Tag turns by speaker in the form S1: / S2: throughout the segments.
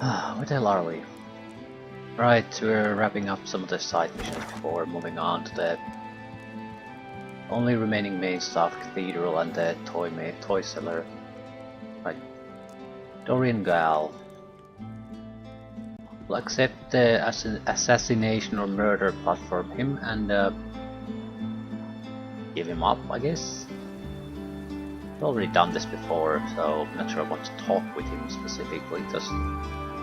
S1: What the hell are we? Right, we're wrapping up some of the side missions before moving on to the only remaining main stuff, Cathedral and the toy seller. Right, Dorian Gal. We'll accept the assassination or murder plot from him and give him up, I guess. I've already done this before, so I'm not sure I want to talk with him specifically. Just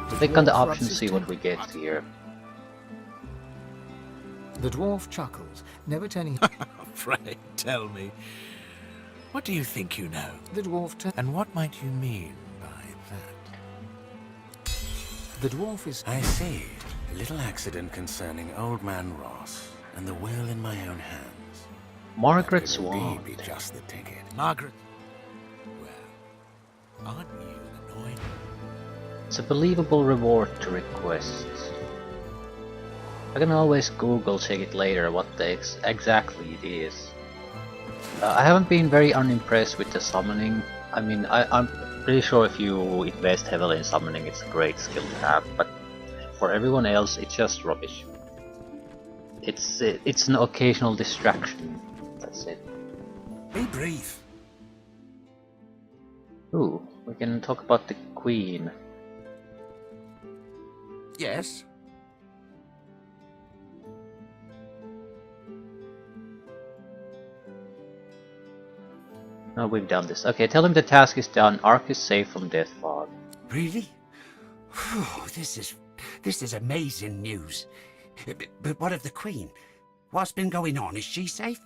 S1: click on the option, see what we get here.
S2: The dwarf chuckles, never turning.
S3: Pray, tell me, what do you think you know?
S2: The dwarf
S3: And what might you mean by that?
S2: The dwarf is.
S4: I see. A little accident concerning old man Ross, and the will in my own hands.
S1: Margaret
S4: That could
S1: Swan.
S4: indeed be just the ticket.
S3: Margaret? Well, aren't you annoyed?
S1: It's a believable reward to request. I can always Google check it later what exactly it is. I haven't been very unimpressed with the summoning. I mean, I'm pretty sure if you invest heavily in summoning it's a great skill to have, but for everyone else it's just rubbish. It's an occasional distraction, that's it.
S3: Be brief.
S1: Ooh, we can talk about the Queen.
S3: Yes?
S1: No, we've done this. Okay, tell him the task is done. Ark is safe from death fog.
S5: Really? Whew, this is amazing news. But what of the Queen? What's been going on? Is she safe?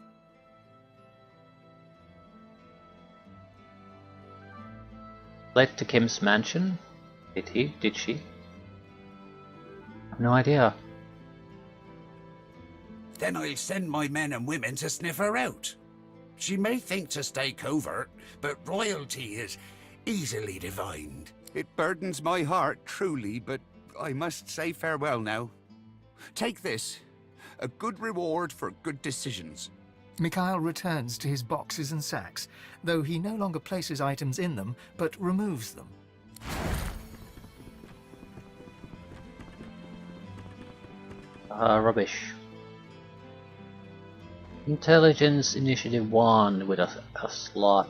S1: Fled to Kim's mansion? Did he? Did she? No idea.
S5: Then I'll send my men and women to sniff her out. She may think to stay covert, but royalty is easily divined.
S6: It burdens my heart, truly, but I must say farewell now. Take this. A good reward for good decisions.
S2: Mikhail returns to his boxes and sacks, though he no longer places items in them, but removes them.
S1: Rubbish. Intelligence Initiative 1 with a slot.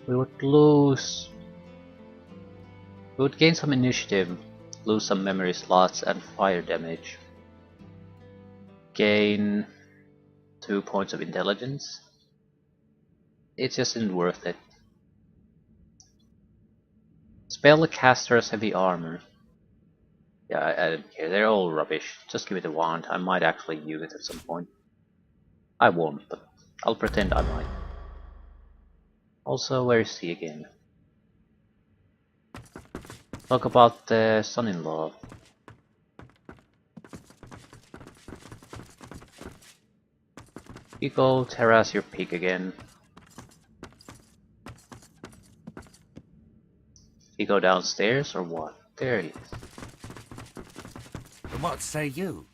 S1: We would lose... We would gain some initiative, lose some memory slots and fire damage. Gain 2 points of intelligence. It just isn't worth it. Spellcaster's heavy armor. Yeah, I don't care, they're all rubbish. Just give it a wand, I might actually use it at some point. I won't, but I'll pretend I might. Also, where is he again? Talk about the son-in-law. You go harass your pig again. You go downstairs or what? There he is.
S5: What say you?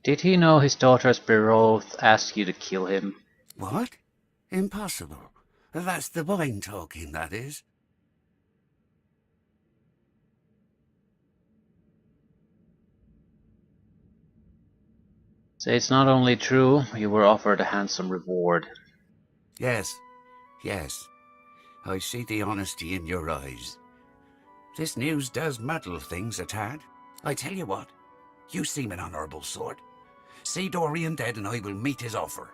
S1: Did he know his daughter's betrothed asked you to kill him?
S5: What? Impossible. That's the wine talking, that is.
S1: Say it's not only true, you were offered a handsome reward.
S5: Yes, yes. I see the honesty in your eyes. This news does muddle things a tad. I tell you what, you seem an honourable sort. See Dorian dead and I will meet his offer.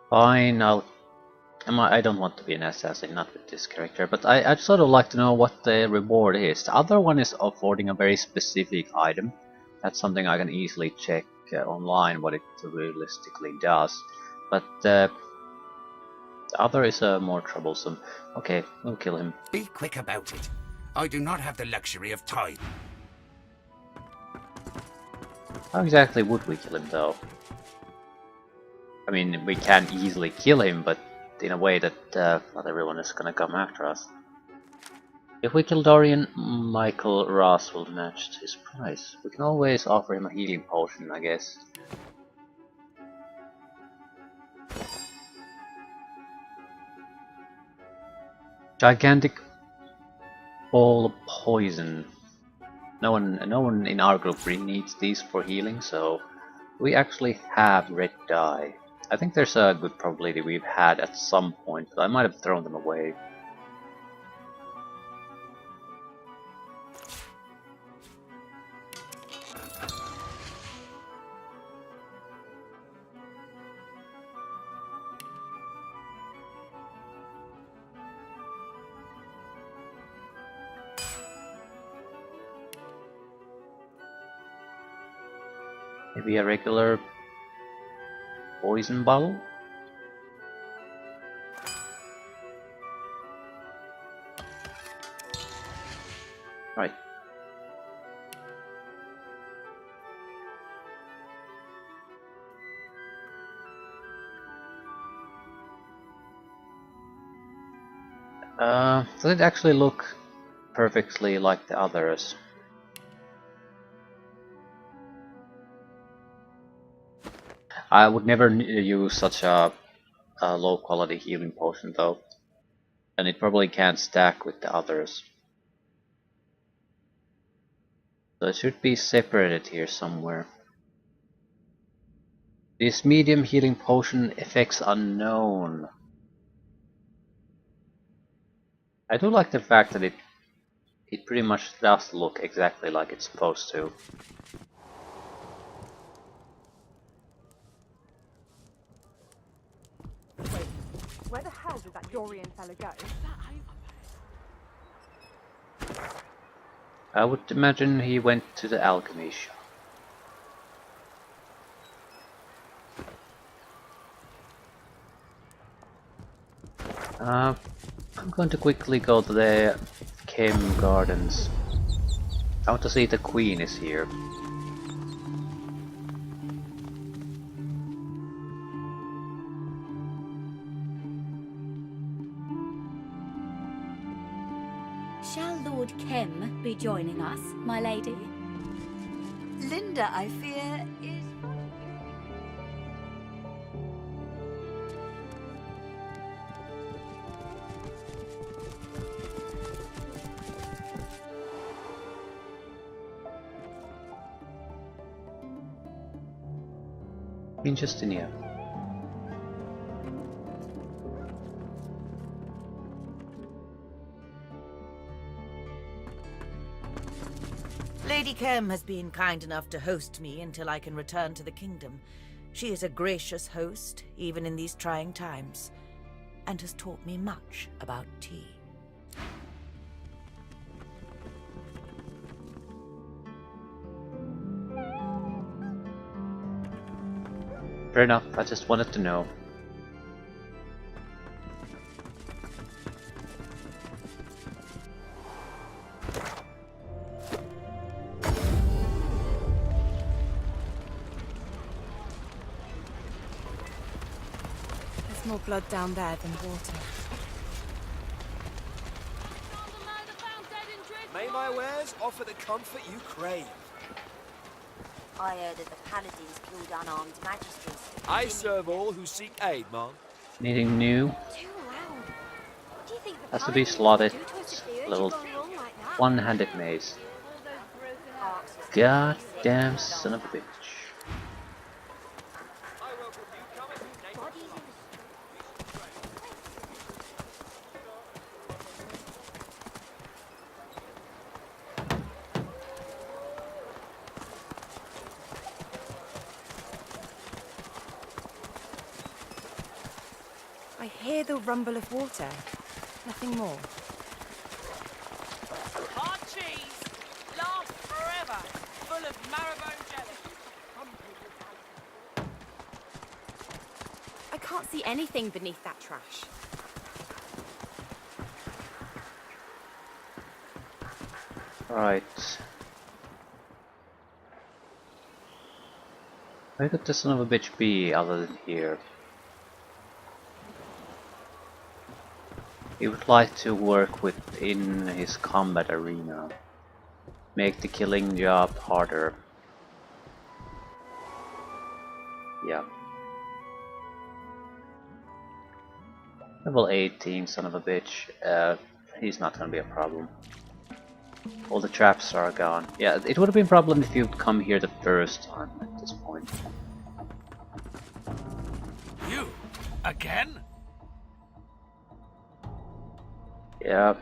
S1: Fine, I don't want to be an assassin, not with this character, but I'd sort of like to know what the reward is. The other one is affording a very specific item. That's something I can easily check online what it realistically does. But the other is more troublesome. Okay, we'll kill him.
S5: Be quick about it. I do not have the luxury of time.
S1: How exactly would we kill him though? I mean, we can easily kill him, but in a way that not everyone is gonna come after us. If we kill Dorian, Michael Ross will match his price. We can always offer him a healing potion, I guess. Gigantic ball of poison. No one in our group really needs these for healing, so we actually have red dye. I think there's a good probability we've had at some point, but I might have thrown them away. Maybe a regular poison bottle? Right. Does it actually look perfectly like the others? I would never use such a low quality healing potion though, and it probably can't stack with the others. So it should be separated here somewhere. This medium healing potion, effects unknown. I do like the fact that it pretty much does look exactly like it's supposed to.
S7: Wait, where the hell did that Dorian fella go?
S1: I would imagine he went to the alchemy shop. I'm going to quickly go to the Chem Gardens. I want to see if the Queen is here.
S8: Shall Lord Kem be joining us, my lady?
S9: Linda, I fear, is...
S1: Queen Justinia.
S9: Lady Kem has been kind enough to host me until I can return to the kingdom. She is a gracious host, even in these trying times, and has taught me much about tea.
S1: Fair enough, I just wanted to know.
S7: There's more blood down there than water.
S10: May my wares offer the comfort you crave.
S11: I heard that the paladins killed unarmed magistrates.
S10: I serve all who seek aid, man.
S1: Anything new?
S7: Too loud. What do you think the
S1: Has to be
S7: paladins
S1: slotted.
S7: would do to us if they heard
S1: Little
S7: you going wrong like that?
S1: one-handed maze.
S7: All those broken hearts.
S1: Goddamn son of a bitch.
S7: Bodies in the I hear the rumble of water. Nothing more.
S12: Hard cheese lasts forever, full of marrowbone jelly.
S7: I can't see anything beneath that trash.
S1: Right. Where could the son of a bitch be other than here? He would like to work within his combat arena. Make the killing job harder. Yeah. Level 18, son of a bitch. He's not gonna be a problem. All the traps are gone. Yeah, it would have been a problem if you'd come here the first time at this point.
S3: You? Again?
S1: Yeah,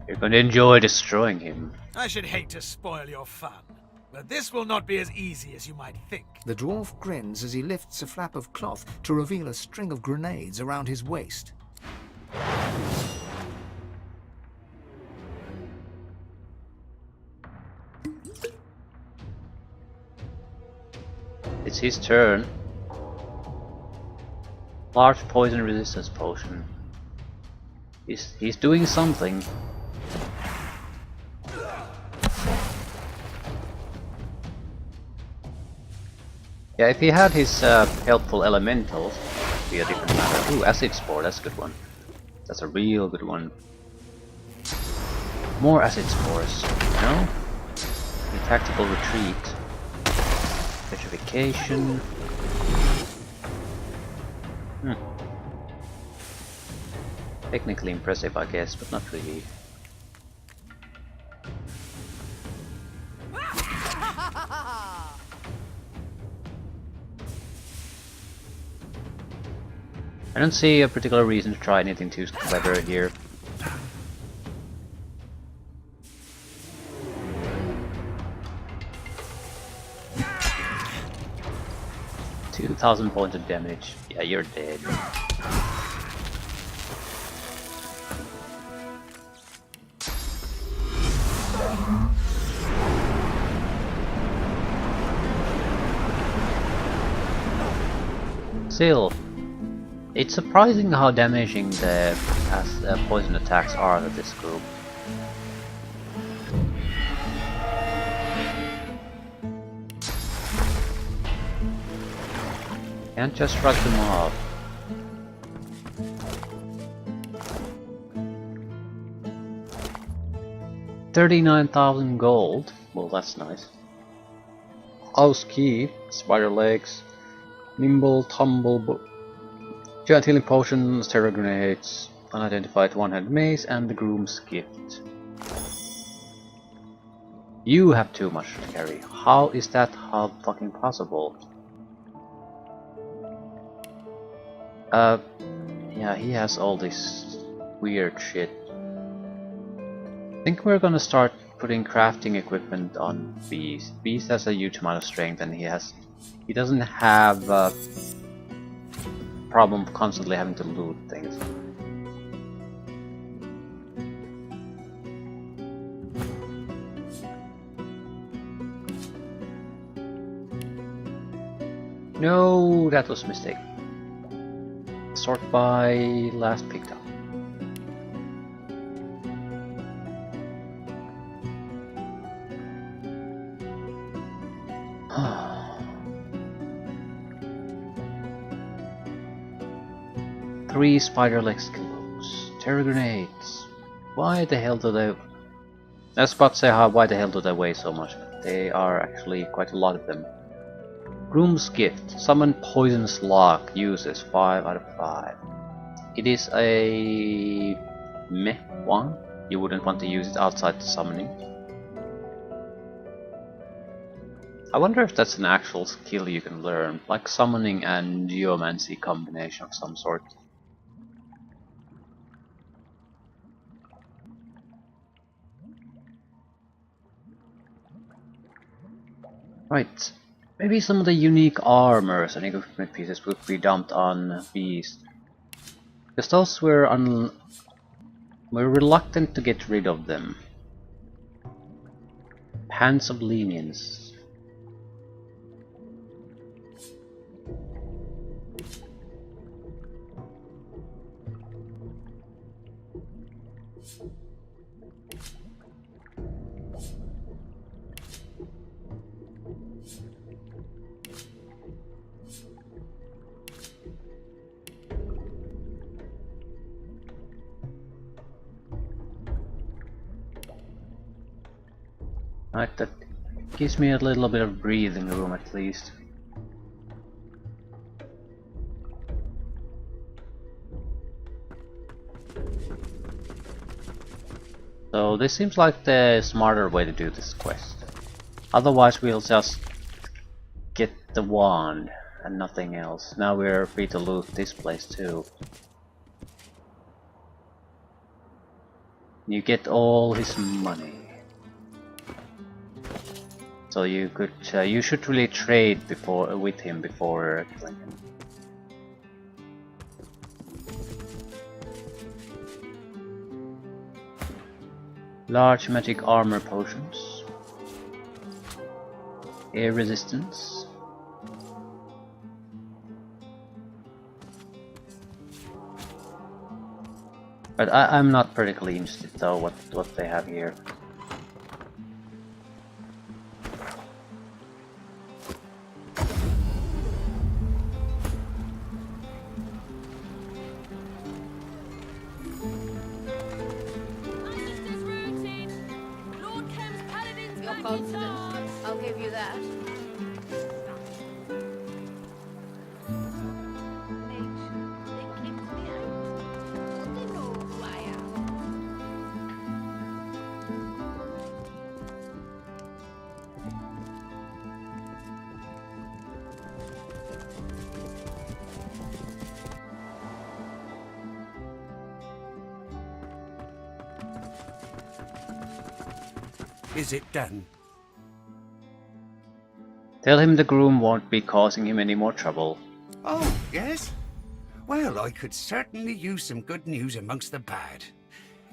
S1: you're gonna enjoy destroying him.
S3: I should hate to spoil your fun, but this will not be as easy as you might think.
S2: The dwarf grins as he lifts a flap of cloth to reveal a string of grenades around his waist.
S1: It's his turn. Large poison resistance potion. He's doing something. Yeah, if he had his helpful elementals, it'd be a different matter. Ooh, acid spore, that's a good one. That's a real good one. More acid spores, no? Tactical retreat. Petrification. Technically impressive, I guess, but not really. I don't see a particular reason to try anything too clever here. $2,000 points of damage. Yeah, you're dead. Still, it's surprising how damaging the poison attacks are to this group. Can't just shrug them off. $39,000 gold. Well, that's nice. House key, spider legs, nimble, tumble, giant healing potions, terror grenades, unidentified one-handed mace, and the groom's gift. You have too much to carry. How is that fucking possible? Yeah, he has all this weird shit. I think we're gonna start putting crafting equipment on Beast. Beast has a huge amount of strength, and he doesn't have a problem constantly having to loot things. No, that was a mistake. Sort by last picked up. Three spider legs kilos. Terror grenades. Why the hell do they... I was about to say why the hell do they weigh so much? They are actually quite a lot of them. Groom's gift. Summon poisonous lock. Uses 5 out of 5. It is a meh one. You wouldn't want to use it outside the summoning. I wonder if that's an actual skill you can learn, like summoning and geomancy combination of some sort. Right. Maybe some of the unique armors and equipment pieces would be dumped on Beast. Because those we're reluctant to get rid of them. Pants of Lenience. Right, that gives me a little bit of breathing room at least. So this seems like the smarter way to do this quest. Otherwise we'll just get the wand and nothing else. Now we're free to loot this place too. You get all his money. So you could, you should really trade with him before killing him. Large magic armor potions. Air resistance. But I'm not particularly interested though what they have here.
S8: You're confident. I'll give you that.
S5: Is it done?
S1: Tell him the groom won't be causing him any more trouble.
S5: Oh, yes? Well, I could certainly use some good news amongst the bad.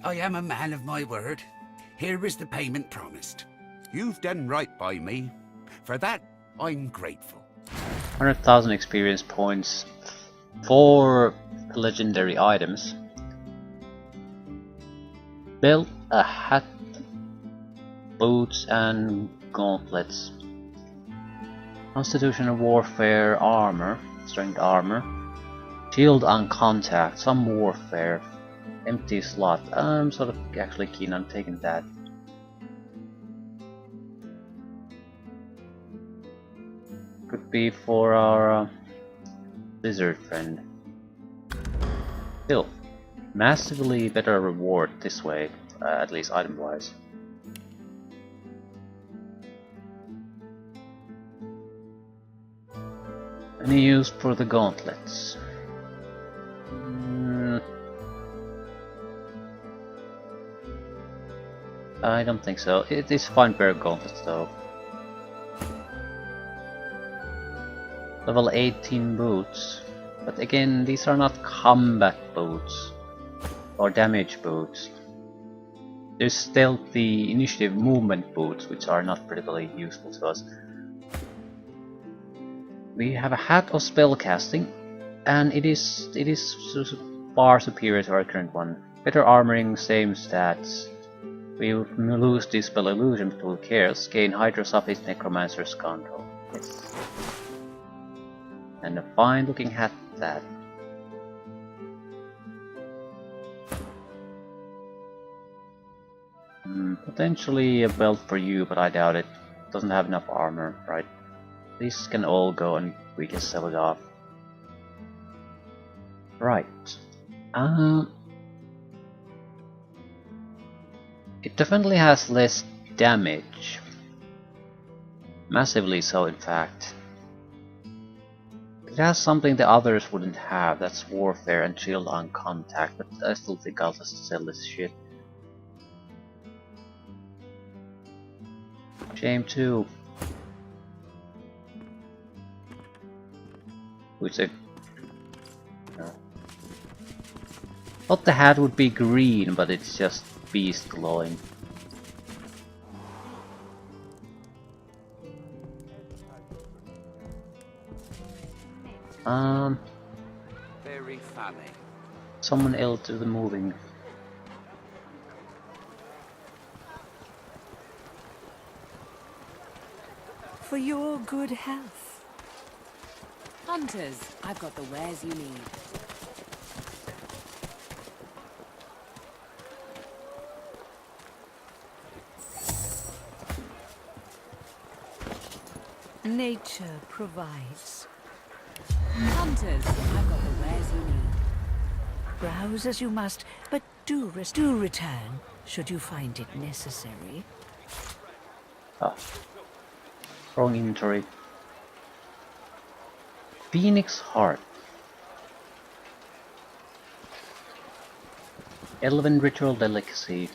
S5: I am a man of my word. Here is the payment promised.
S6: You've done right by me. For that, I'm grateful.
S1: 100,000 experience points for legendary items. Build a hat, boots and gauntlets. Constitutional warfare armor, strength armor. Shield on contact, some warfare. Empty slot. I'm sort of actually keen on taking that. Could be for our lizard friend. Still, massively better reward this way, at least item wise. Any use for the gauntlets? I don't think so. It is fine pair of gauntlets though. Level 18 boots. But again, these are not combat boots or damage boots. There's stealthy initiative movement boots, which are not particularly useful to us. We have a hat of spellcasting, and it is far superior to our current one. Better armoring, same stats. We lose Dispel Illusion, but who cares? Gain Hydrosophic Necromancer's control. Yes. And a fine looking hat that. Potentially a belt for you, but I doubt it. Doesn't have enough armor, right? These can all go and we can sell it off. Right. It definitely has less damage. Massively so, in fact. It has something the others wouldn't have, that's warfare and shield on contact, but I still think I'll just sell this shit. Shame too. Which I thought the hat would be green, but it's just beast glowing.
S6: Very funny.
S1: Someone else do the moving.
S7: For your good health.
S13: Hunters, I've got the wares you need.
S14: Nature provides.
S13: Hunters, I've got the wares you need.
S14: Browse as you must, but do return, should you find it necessary.
S1: Ah, wrong inventory. Phoenix Heart. Elven ritual delicacy.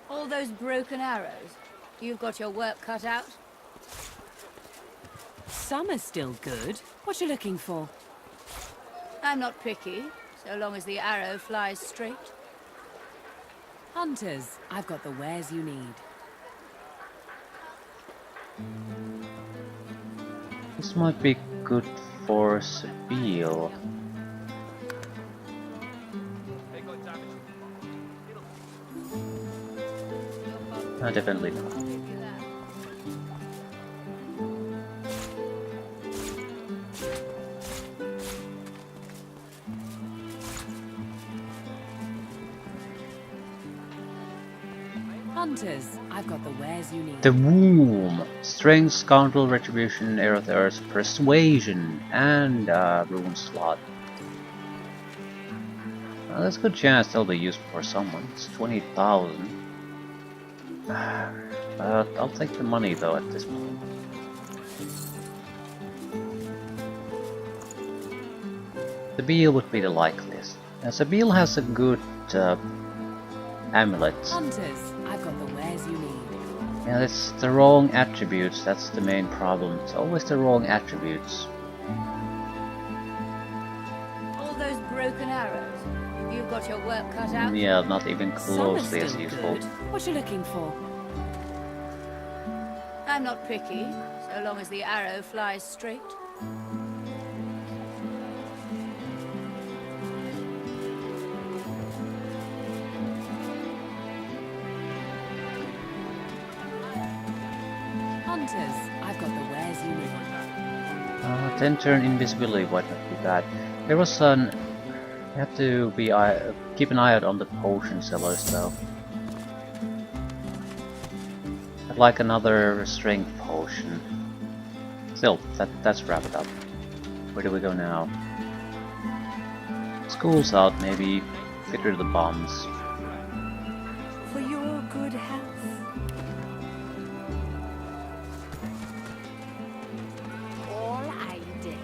S8: All those broken arrows. You've got your work cut out.
S13: Some are still good. What you looking for?
S8: I'm not picky, so long as the arrow flies straight.
S13: Hunters, I've got the wares you need.
S1: This might be good for Sabille. No, definitely not.
S13: Hunters, I've got the wares you need.
S1: The Womb. Strength, Scoundrel, Retribution, Air of the Earth, Persuasion, and Rune Slot. Well, there's a good chance they'll be useful for someone. It's 20,000. I'll take the money though at this point. Sabille would be the likeliest. Sabille has a good amulet.
S13: Hunters, I've got the wares you need.
S1: Yeah, it's the wrong attributes, that's the main problem. It's always the wrong attributes.
S8: All those broken arrows. You've got your work cut out.
S1: Yeah, not even
S13: Some are
S1: closely as
S13: still
S1: useful.
S13: good. What you looking for?
S8: I'm not picky, so long as the arrow flies straight.
S13: Hunters, I've got the wares you need.
S1: 10 turn invisibility might not be bad. There was an... You have to be keep an eye out on the potion sellers though. I'd like another strength potion. Still, that's wrap it up. Where do we go now? School's out, maybe get rid of the bombs.
S14: For your good health.
S11: All I did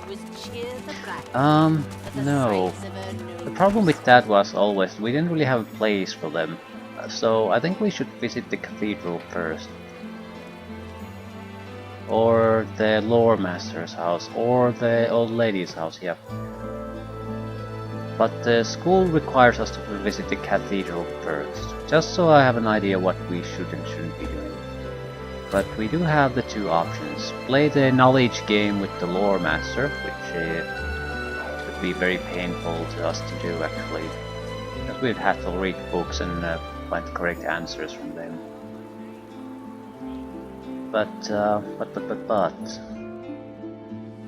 S11: was cheer the bright.
S1: No. The problem with that was always we didn't really have a place for them. So I think we should visit the cathedral first. Or the lore master's house, or the old lady's house, yeah. But the school requires us to visit the cathedral first, just so I have an idea what we should and shouldn't be doing. But we do have the two options. Play the knowledge game with the lore master, which would be very painful to us to do actually. Because we'd have to read books and find the correct answers from them. But,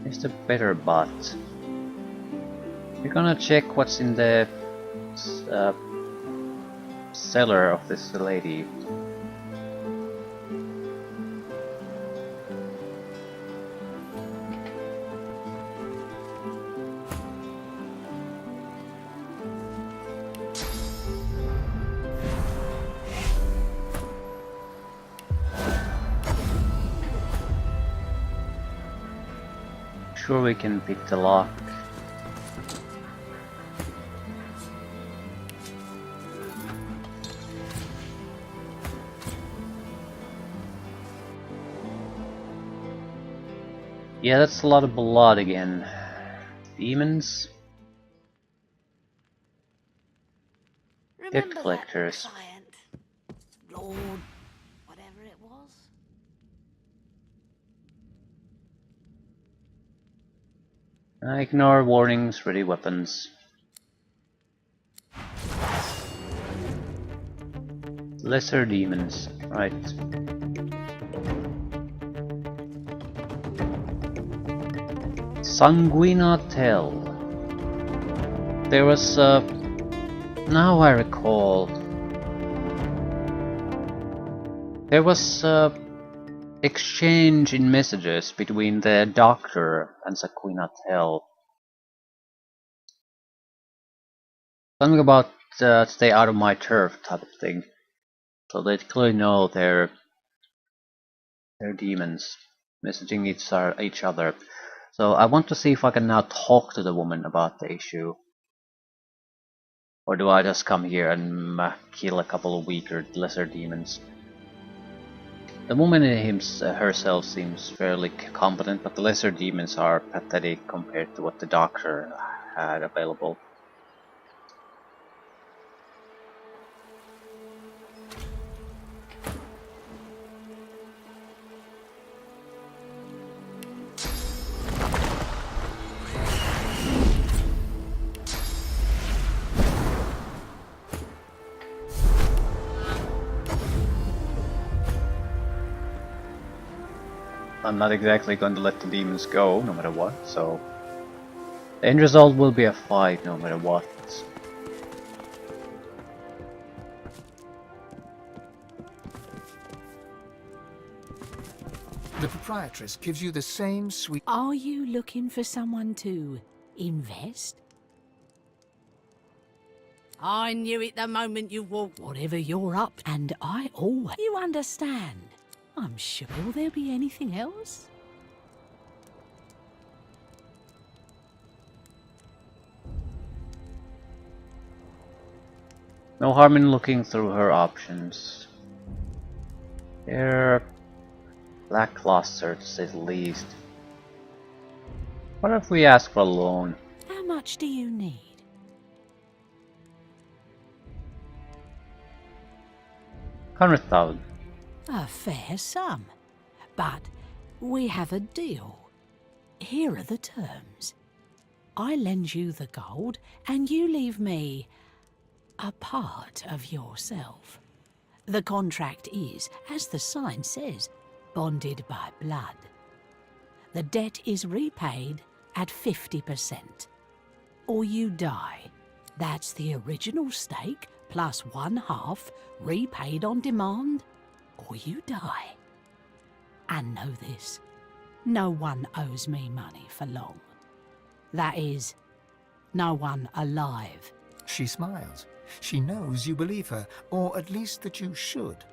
S1: here's the better but. We're gonna check what's in the cellar of this lady. Sure, we can pick the lock. Yeah, that's a lot of blood again. Demons. Debt collectors.
S11: Lord, whatever it was.
S1: Ignore warnings, ready weapons. Lesser demons, right. Sanguina Tell. There was now I recall. There was exchange in messages between the Doctor and Saquina Tell. Something about stay out of my turf type of thing. So they clearly know they're demons messaging each other. So I want to see if I can now talk to the woman about the issue. Or do I just come here and kill a couple of weaker, lesser demons? The woman herself seems fairly competent, but the lesser demons are pathetic compared to what the Doctor had available. I'm not exactly going to let the demons go, no matter what, so... The end result will be a fight, no matter what.
S2: The proprietress gives you the same sweet...
S14: Are you looking for someone to invest? I knew it the moment you walked. Whatever you're up, and I always... You understand. I'm sure. Will there be anything else?
S1: No harm in looking through her options. They're lackluster, to say the least. What if we ask for a loan?
S14: How much do you need?
S1: 100,000.
S14: A fair sum. But we have a deal. Here are the terms. I lend you the gold, and you leave me a part of yourself. The contract is, as the sign says, bonded by blood. The debt is repaid at 50%. Or you die. That's the original stake, plus 1/2, repaid on demand, or you die. And know this, no one owes me money for long. That is, no one alive.
S2: She smiles. She knows you believe her, or at least that you should.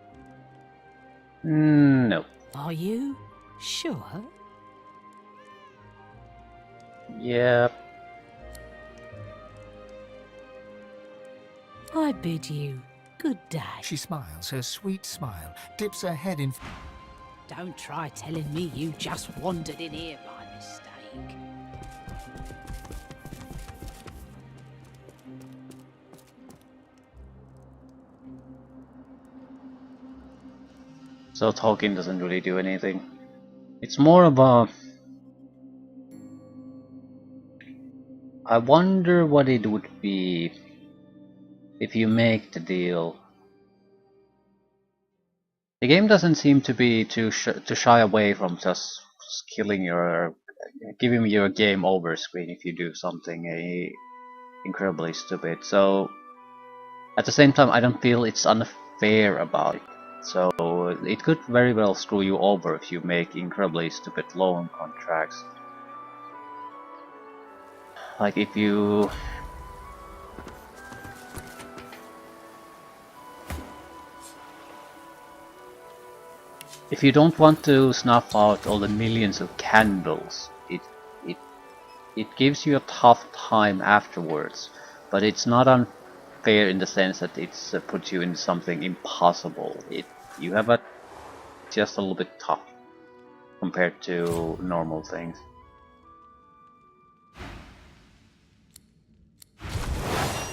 S1: No.
S14: Are you sure?
S1: Yep.
S14: I bid you good day.
S2: She smiles, her sweet smile, dips her head in...
S14: Don't try telling me you just wandered in here by mistake.
S1: So talking doesn't really do anything. It's more of a... I wonder what it would be if you make the deal. The game doesn't seem to be to shy away from just killing your... giving you a game over screen if you do something incredibly stupid. So at the same time, I don't feel it's unfair about it. So it could very well screw you over if you make incredibly stupid loan contracts. Like if you... If you don't want to snuff out all the millions of candles, it gives you a tough time afterwards, but it's not unfair in the sense that it's puts you in something impossible. You have just a little bit tough compared to normal things.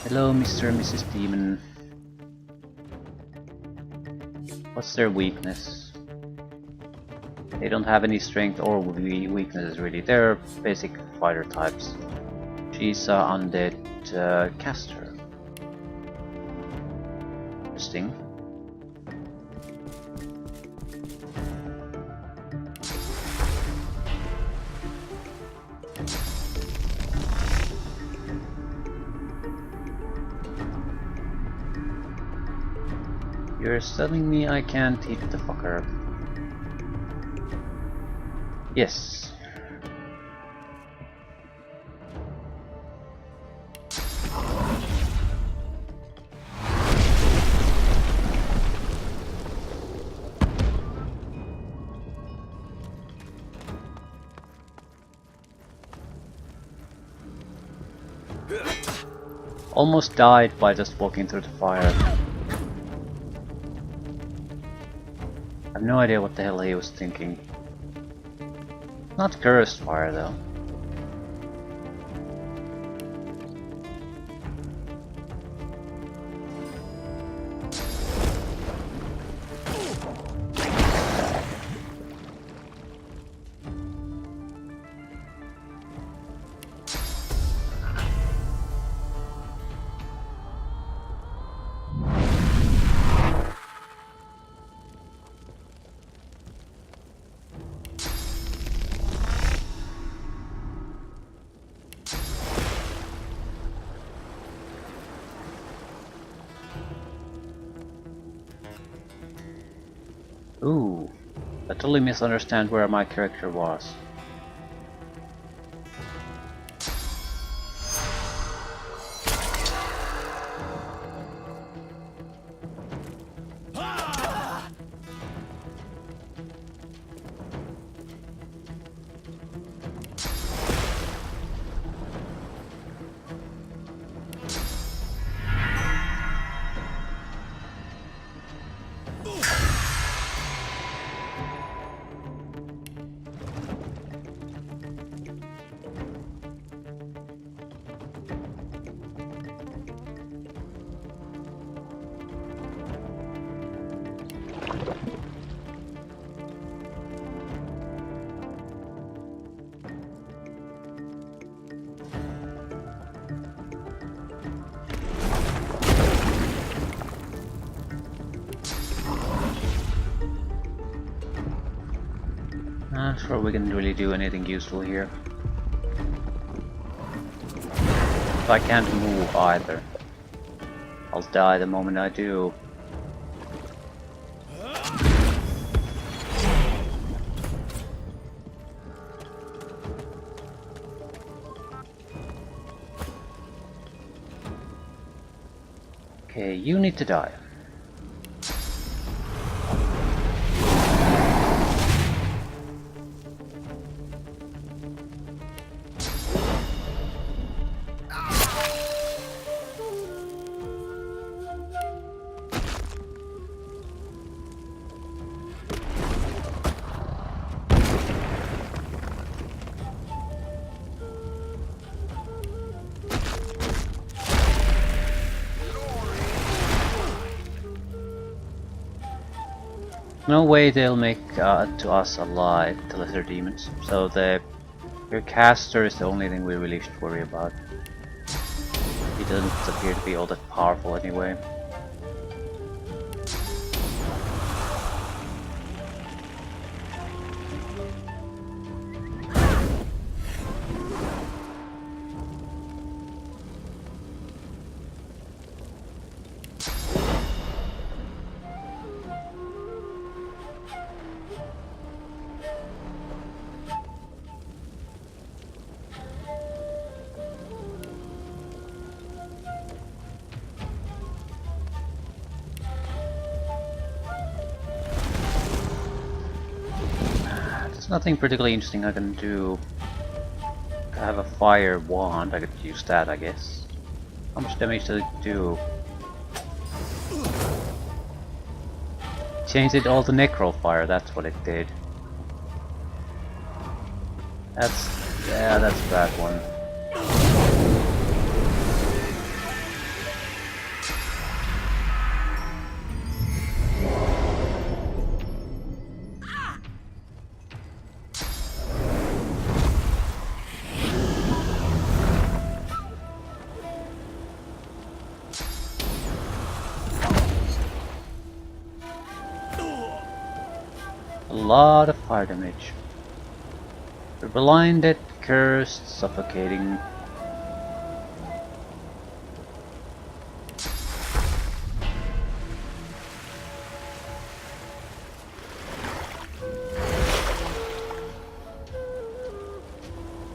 S1: Hello, Mr. and Mrs. Demon. What's their weakness? They don't have any strength or weaknesses really. They're basic fighter types. She's undead caster. Interesting. You're telling me I can't hit the fucker. Yes. Almost died by just walking through the fire. I have no idea what the hell he was thinking. Not cursed fire though. Ooh, I totally misunderstand where my character was. Not sure we can really do anything useful here. If I can't move either, I'll die the moment I do. Okay, you need to die. No way they'll make to us alive, the lesser demons. So your caster is the only thing we really should worry about. He doesn't appear to be all that powerful anyway. Nothing particularly interesting I can do. I have a fire wand, I could use that I guess. How much damage does it do? Changed it all to necro fire, that's what it did. That's a bad one. A lot of fire damage. We're blinded, cursed, suffocating.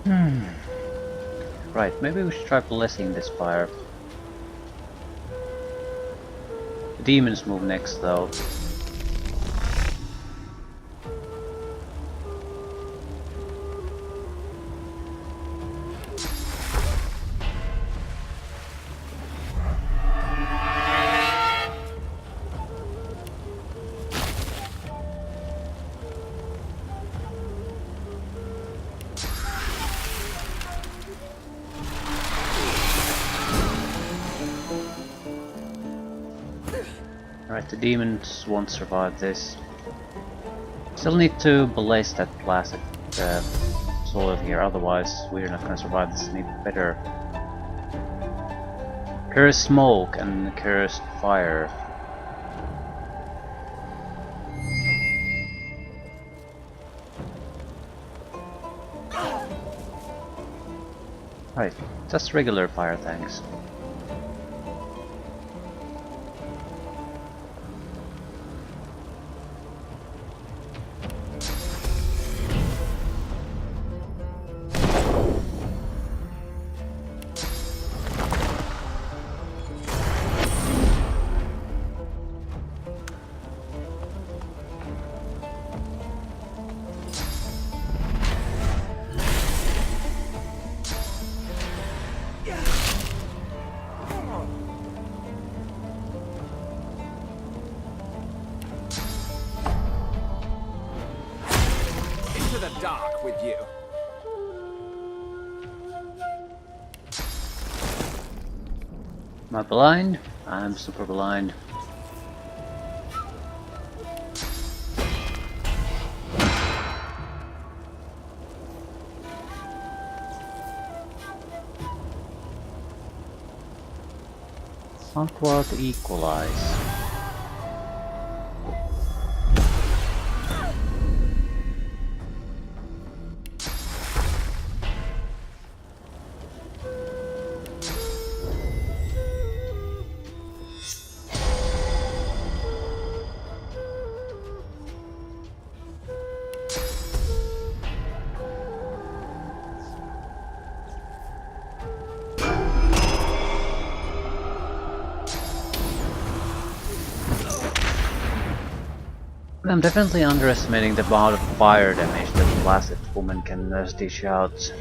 S1: Right, maybe we should try blessing this fire. The demons move next though. Alright, the demons won't survive this. Still need to blaze that blasted soil here, otherwise we're not gonna survive this any better. Cursed smoke and cursed fire. Right, just regular fire, thanks.
S10: Into the dark with you.
S1: Am I blind? I'm super blind. Outward equalize. I'm definitely underestimating the amount of fire damage that the blasted woman can dish out.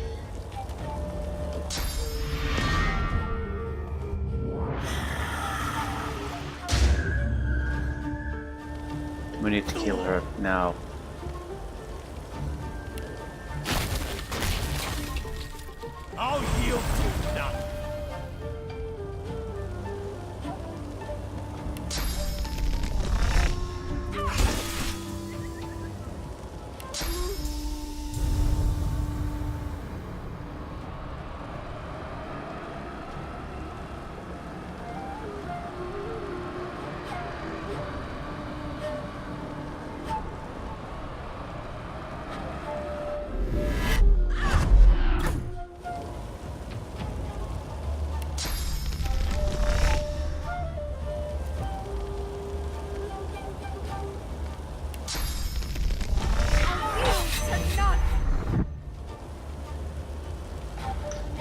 S1: We need to kill her now.
S3: I'll yield to none.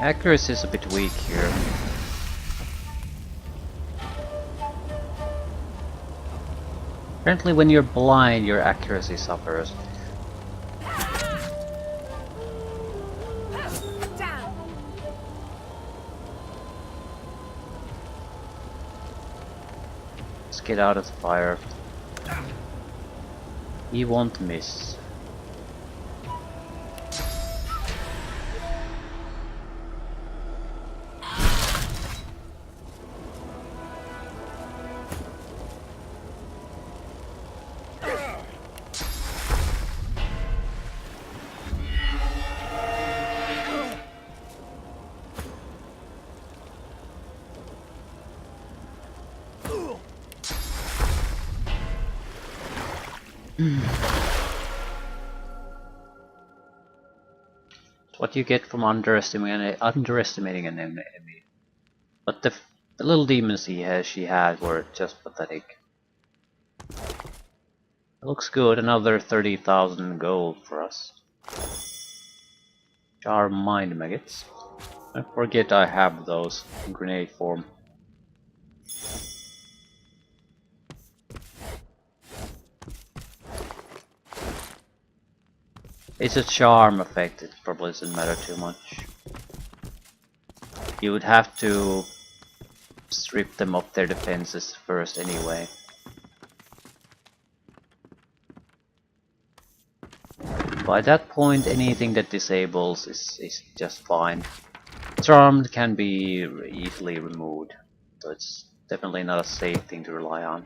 S1: Accuracy is a bit weak here. Apparently when you're blind, your accuracy suffers. Let's get out of the fire. He won't miss. What you get from underestimating an enemy. But the little demons she had were just pathetic. Looks good, another 30,000 gold for us. Charm mind maggots. I forget I have those in grenade form. It's a charm effect, it probably doesn't matter too much. You would have to strip them of their defenses first anyway. By that point, anything that disables is just fine. Charmed can be easily removed, so it's definitely not a safe thing to rely on.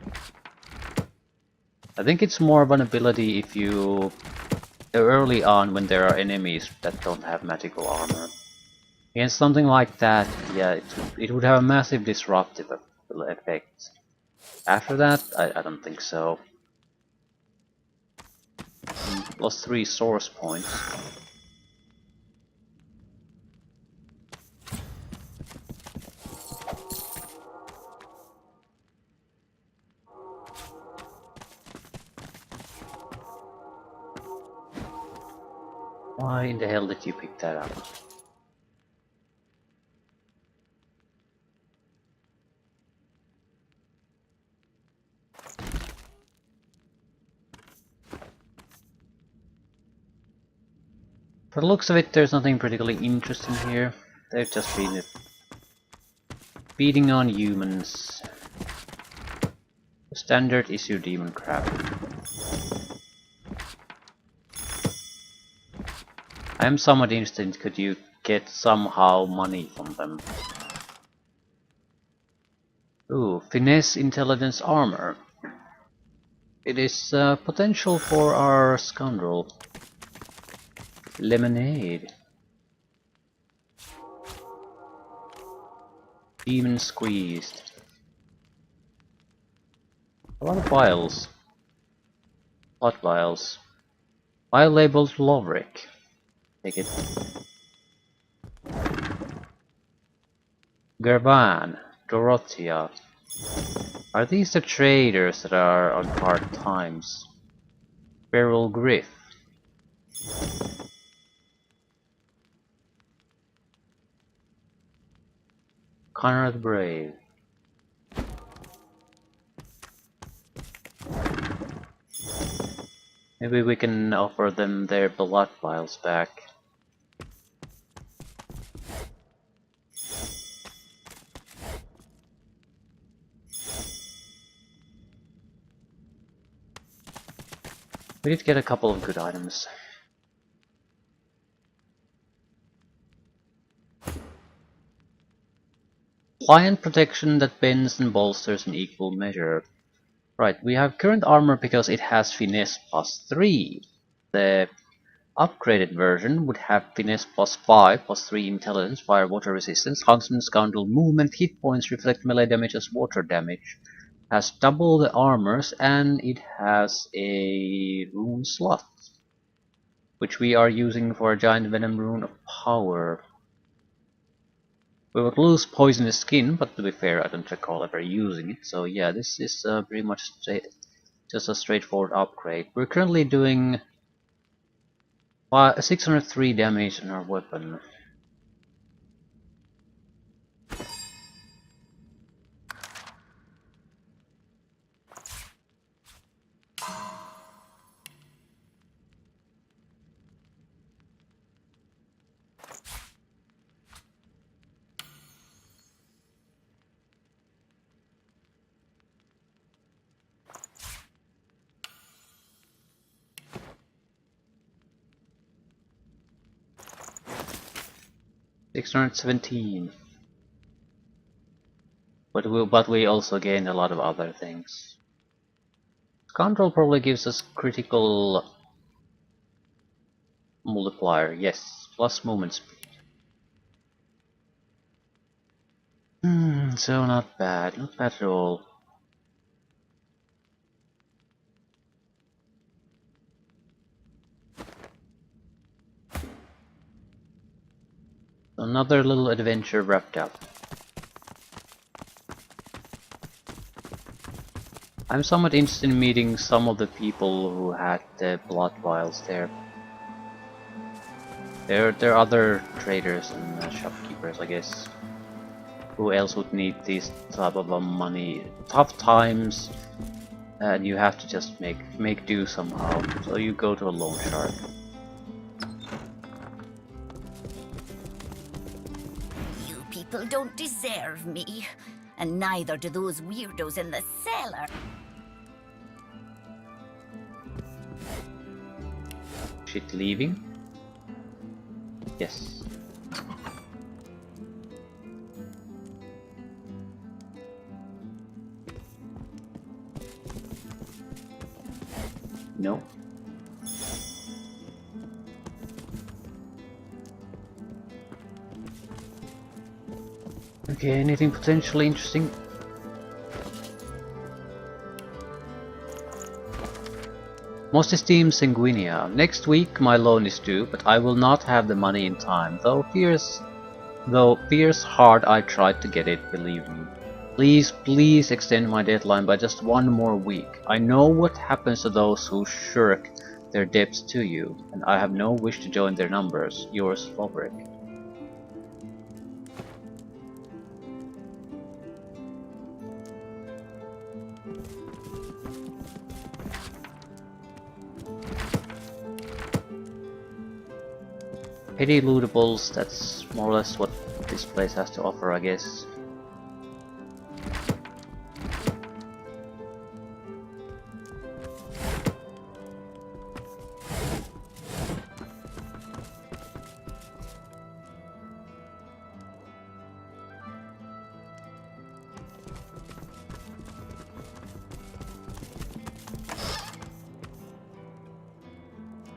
S1: I think it's more of an ability if you early on when there are enemies that don't have magical armor. Against something like that, yeah, it would have a massive disruptive effect. After that, I don't think so. Lost 3 source points. Why in the hell did you pick that up? For the looks of it, there's nothing particularly interesting here. They've just been beating on humans. Standard issue demon crap. I am somewhat interested, could you get somehow money from them? Ooh, finesse intelligence armor. It is potential for our scoundrel. Lemonade. Demon squeezed. A lot of vials. Hot vials. Vial labeled Lovric. Take it. Gerban. Dorothea. Are these the traders that are on hard times? Beryl Griff. Conrad Brave. Maybe we can offer them their blood vials back. We did get a couple of good items. Client protection that bends and bolsters in equal measure. Right, we have current armor because it has finesse plus 3. The upgraded version would have finesse plus 5, plus 3 intelligence, fire, water resistance, constant scoundrel movement, hit points reflect melee damage as water damage. Has double the armors and it has a rune slot, which we are using for a giant venom rune of power. We would lose poisonous skin, but to be fair, I don't recall ever using it. So yeah, this is pretty much just a straightforward upgrade. We're currently doing 603 damage on our weapon. $617. But we also gain a lot of other things. Control probably gives us critical multiplier, yes, plus movement speed. So not bad at all. Another little adventure wrapped up. I'm somewhat interested in meeting some of the people who had the blood vials there. There are other traders and shopkeepers, I guess. Who else would need this type of money? Tough times, and you have to just make do somehow. So you go to a loan shark.
S11: You people don't deserve me, and neither do those weirdos in the cellar.
S1: Shit, leaving? Yes. No. Okay, anything potentially interesting? Most esteemed Sanguinia, next week my loan is due, but I will not have the money in time, though fierce hard I tried to get it, believe me. Please extend my deadline by just one more week. I know what happens to those who shirk their debts to you, and I have no wish to join their numbers. Yours, Loverick. Petty lootables, that's more or less what this place has to offer, I guess.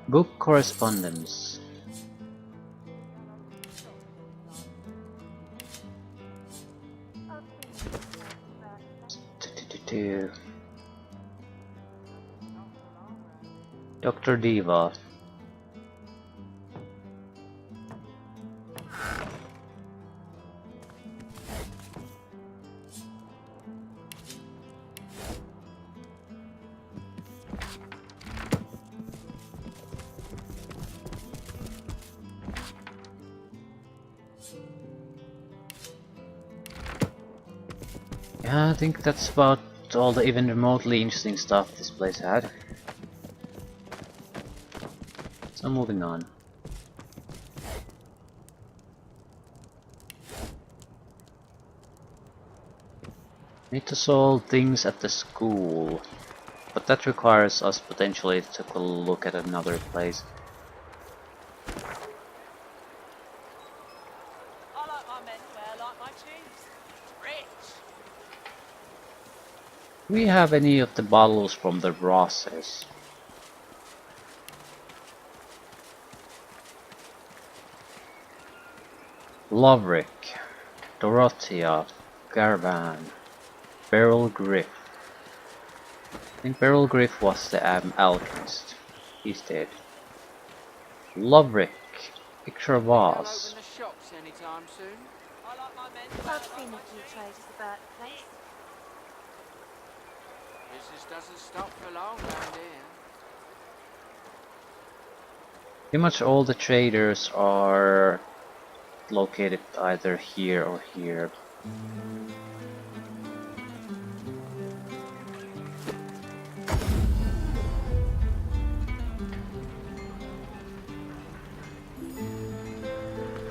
S1: Book correspondence. Dr. Diva. Yeah, I think that's about all the even remotely interesting stuff this place had. So moving on. Need to solve things at the school, but that requires us potentially to take a look at another place.
S12: I like my men fair like my cheese. Rich.
S1: Do we have any of the bottles from the Rosses? Loverick, Dorothea, Garvan, Beryl Griff. I think Beryl Griff was the alchemist. He's dead. Loverick, picture of Oz.
S12: Open the shops anytime soon. I like my men
S7: I've seen a few traders about the place.
S12: Business doesn't stop for long round here.
S1: Pretty much all the traders are located either here or here.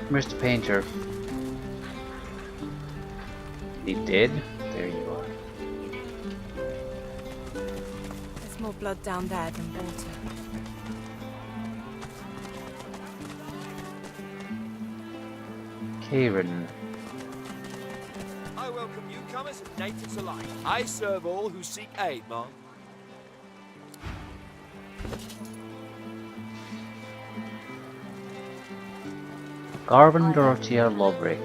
S1: Where's the painter? He did? There you are.
S7: There's more blood down there than water.
S1: Karen.
S10: I welcome newcomers and natives alike. I serve all who seek aid, Mom.
S1: Garvin Dorothea Loverick.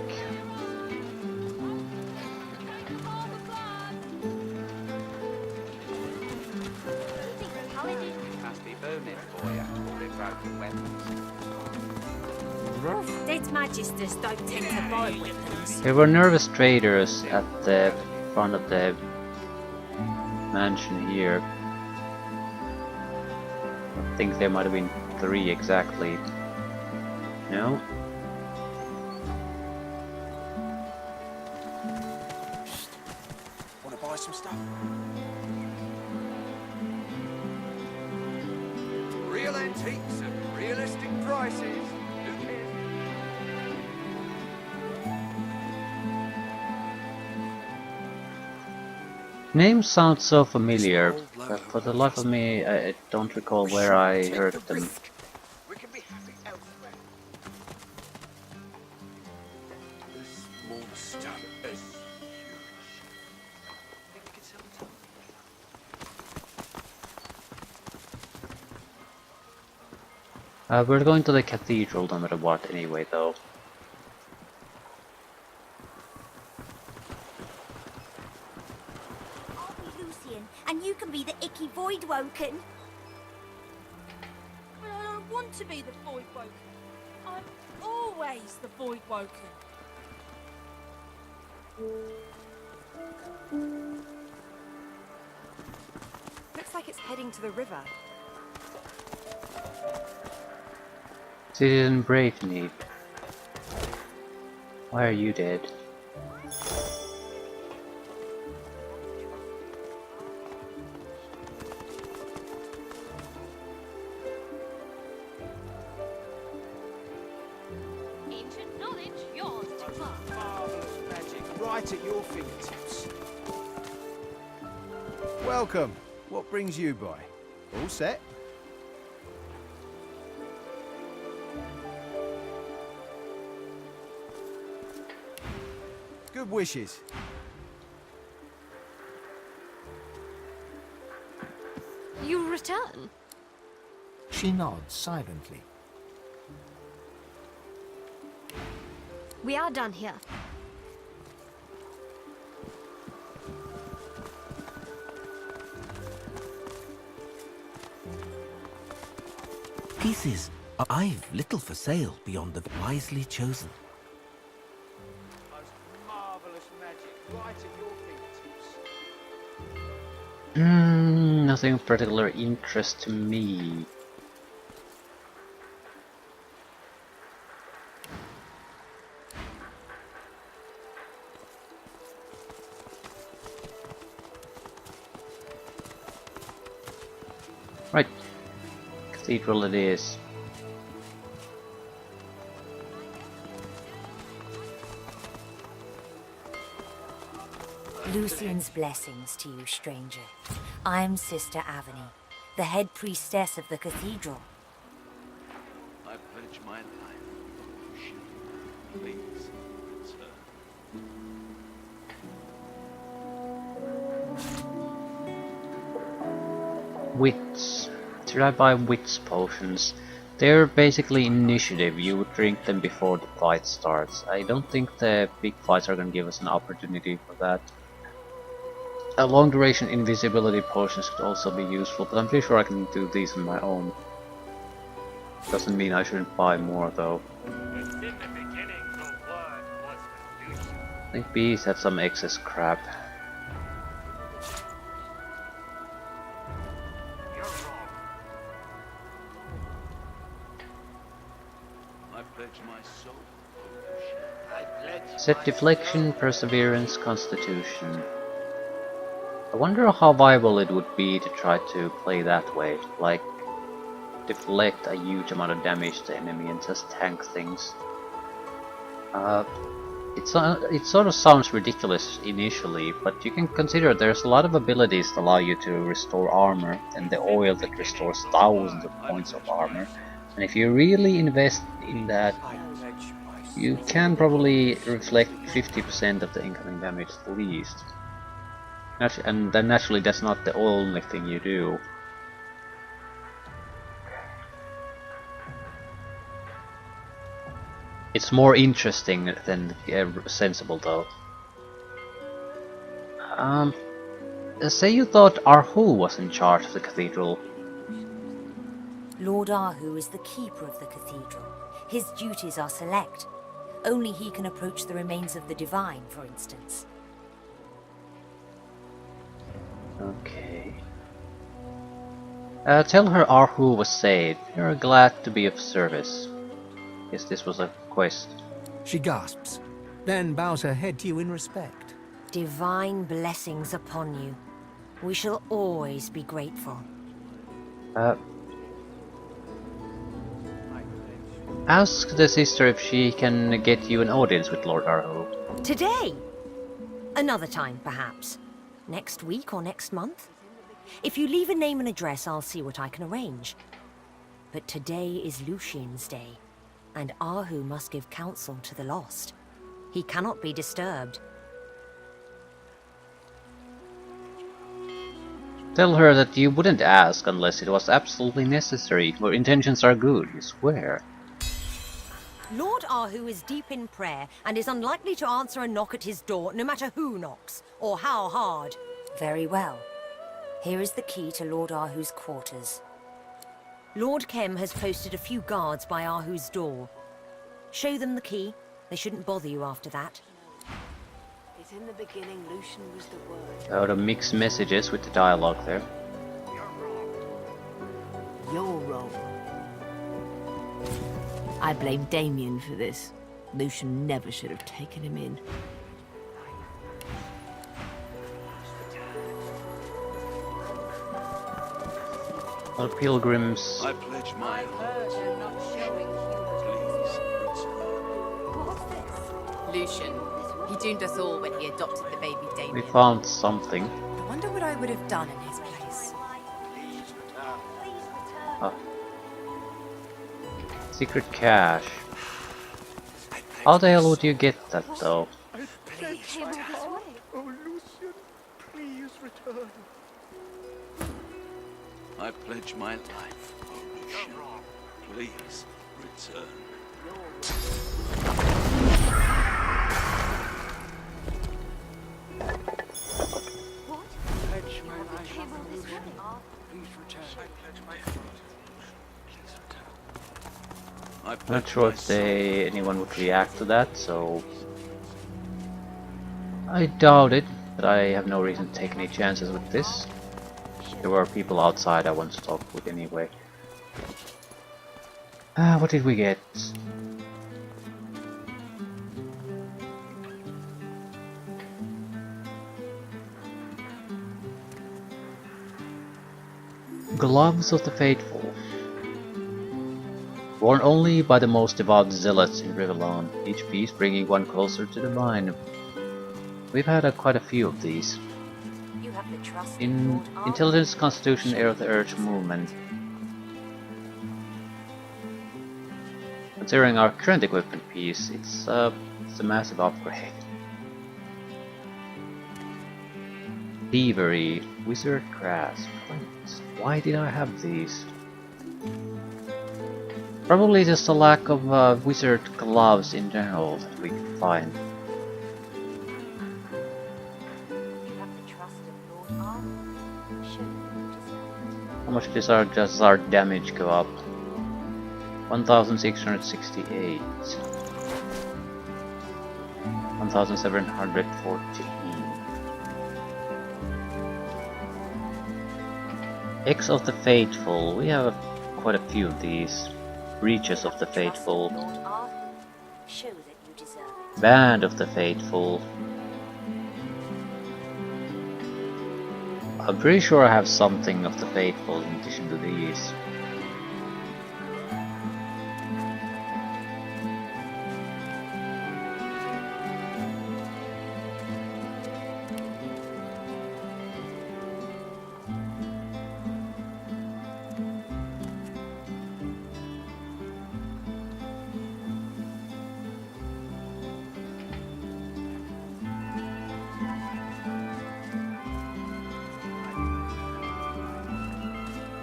S5: Must be booming for you, all the broken weapons.
S7: Dead magisters don't tend to buy weapons.
S1: There were nervous traders at the front of the mansion here. I think there might have been 3 exactly. No.
S10: Want to buy some stuff?
S6: Real antiques at realistic prices. Who cares?
S1: Names sound so familiar, but for the life of me, I don't recall where I heard them.
S10: We can be happy elsewhere.
S6: This monster is
S10: Think we can sell it?
S1: We're going to the cathedral no matter what anyway, though.
S11: I'll be Lucian, and you can be the icky void woken.
S12: But I don't want to be the void woken. I'm always the void woken.
S7: Looks like it's heading to the river.
S1: Citizen Brave Need. Why are you dead?
S12: Ancient knowledge, yours to class.
S10: Marvelous magic right at your fingertips.
S15: Welcome. What brings you by? All set? Good wishes.
S12: You return?
S2: She nods silently.
S12: We are done here.
S16: Pieces. I've little for sale beyond the wisely chosen.
S10: Most marvelous magic right at your fingertips.
S1: Nothing of particular interest to me. Right. Cathedral it is.
S11: Lucian's blessings to you, stranger. I'm Sister Avony, the head priestess of the cathedral.
S10: I pledge my life. Please, sir.
S1: Wits. Should I buy wits potions? They're basically initiative. You would drink them before the fight starts. I don't think the big fights are gonna give us an opportunity for that. A long duration invisibility potions could also be useful, but I'm pretty sure I can do these on my own. Doesn't mean I shouldn't buy more though. I think bees had some excess crap.
S10: I pledge my soul. I pledge
S1: Set deflection, perseverance, constitution. I wonder how viable it would be to try to play that way, like deflect a huge amount of damage to the enemy and just tank things. It sort of sounds ridiculous initially, but you can consider there's a lot of abilities that allow you to restore armor, and the oil that restores thousands of points of armor. And if you really invest in that, you can probably reflect 50% of the incoming damage at least. And then naturally that's not the only thing you do. It's more interesting than sensible though. Say you thought Arhu was in charge of the cathedral.
S11: Lord Arhu is the keeper of the cathedral. His duties are select. Only he can approach the remains of the divine, for instance.
S1: Okay. Tell her Arhu was saved. We're glad to be of service. Guess this was a quest.
S2: She gasps, then bows her head to you in respect.
S11: Divine blessings upon you. We shall always be grateful.
S1: Ask the sister if she can get you an audience with Lord Arho.
S11: Today? Another time, perhaps. Next week or next month? If you leave a name and address, I'll see what I can arrange. But today is Lucian's day, and Arhu must give counsel to the lost. He cannot be disturbed.
S1: Tell her that you wouldn't ask unless it was absolutely necessary. Your intentions are good, you swear.
S11: Lord Arhu is deep in prayer and is unlikely to answer a knock at his door, no matter who knocks, or how hard. Very well. Here is the key to Lord Arhu's quarters. Lord Kem has posted a few guards by Arhu's door. Show them the key. They shouldn't bother you after that.
S13: It's in the beginning, Lucian was the word.
S1: Out of mixed messages with the dialogue there.
S13: You're wrong. I blame Damien for this. Lucian never should have taken him in.
S1: Well, pilgrims.
S12: I pledge my heart.
S17: Lucian. He doomed us all when he adopted the baby Damien.
S1: We found something.
S17: I wonder what I would have done in his place.
S1: Ah. Secret cache. How the hell would you get that though?
S12: Please return. Oh, Lucian, please return. I pledge my life, oh Lucian. Please return. Pledge my life, oh Lucian. Please return. I pledge my heart. Please return.
S1: Not sure if anyone would react to that, so I doubt it, but I have no reason to take any chances with this. There were people outside I want to talk with anyway. What did we get? Gloves of the Faithful. Worn only by the most devout zealots in Rivellon, each piece bringing one closer to the mine. We've had quite a few of these.
S11: You have the trust
S1: In
S11: Lord Arhu.
S1: Intelligence, Constitution, Air of the Earth movement. Considering our current equipment piece, it's a massive upgrade. Thievery, Wizard Grasp. Why did I have these? Probably just a lack of wizard gloves in general that we can find. How much does our damage go up? 1668. 1714. X of the Faithful. We have quite a few of these. Breaches of the Faithful.
S11: Show that you deserve it.
S1: Band of the Faithful. I'm pretty sure I have something of the Faithful in addition to these.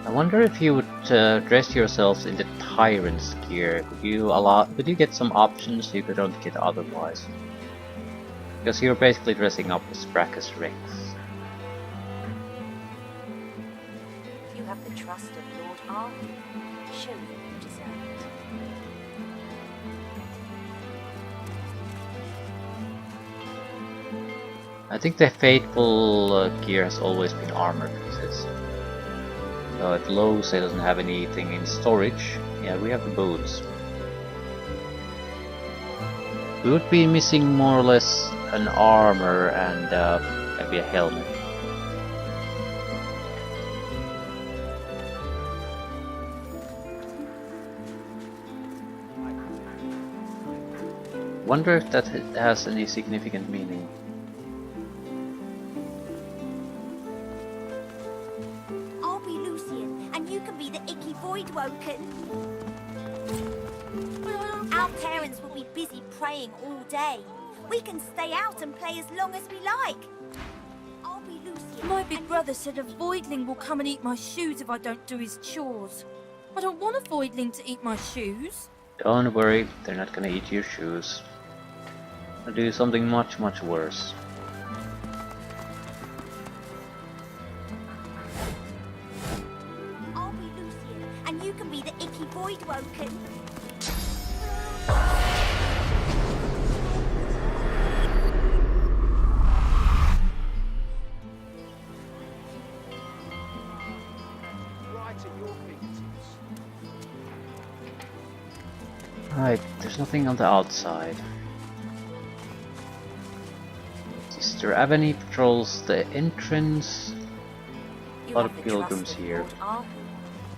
S1: I wonder if you would dress yourselves in the Tyrant's gear. Would you get some options you couldn't get otherwise? Because you're basically dressing up as Brachus Rex.
S11: You have the trust of Lord Arhu. Show that you deserve it.
S1: I think the Faithful gear has always been armor pieces. So if Lowe doesn't have anything in storage, yeah, we have the boots. We would be missing more or less an armor and maybe a helmet. Wonder if that has any significant meaning.
S8: I'll be Lucian, and you can be the icky void woken. Our parents will be busy praying all day. We can stay out and play as long as we like. I'll be Lucian.
S18: My big brother said a voidling will come and eat my shoes if I don't do his chores. I don't want a voidling to eat my shoes.
S1: Don't worry, they're not gonna eat your shoes. They'll do something much, much worse.
S8: I'll be Lucian, and you can be the icky void woken.
S10: Right at your fingertips.
S1: Right, there's nothing on the outside. Sister Avani patrols the entrance. A lot of pilgrims here.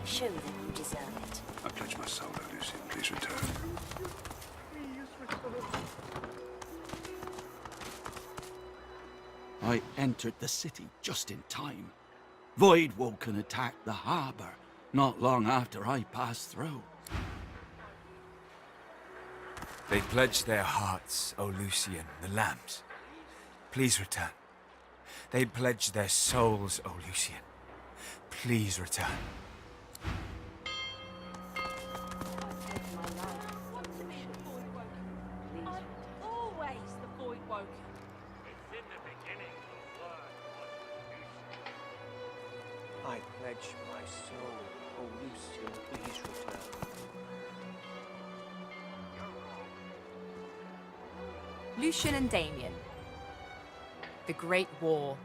S11: Show them you deserve it.
S5: I pledge my soul, Lucian. Please return.
S3: I entered the city just in time. Voidwoken attacked the harbor not long after I passed through.
S10: They pledged their hearts, O Lucian, the lambs. Please return. They pledged their souls, O Lucian. Please return.
S18: Always the void woken.
S12: I pledge my soul, O Lucian, please return.
S17: Lucian and Damien. The Great War.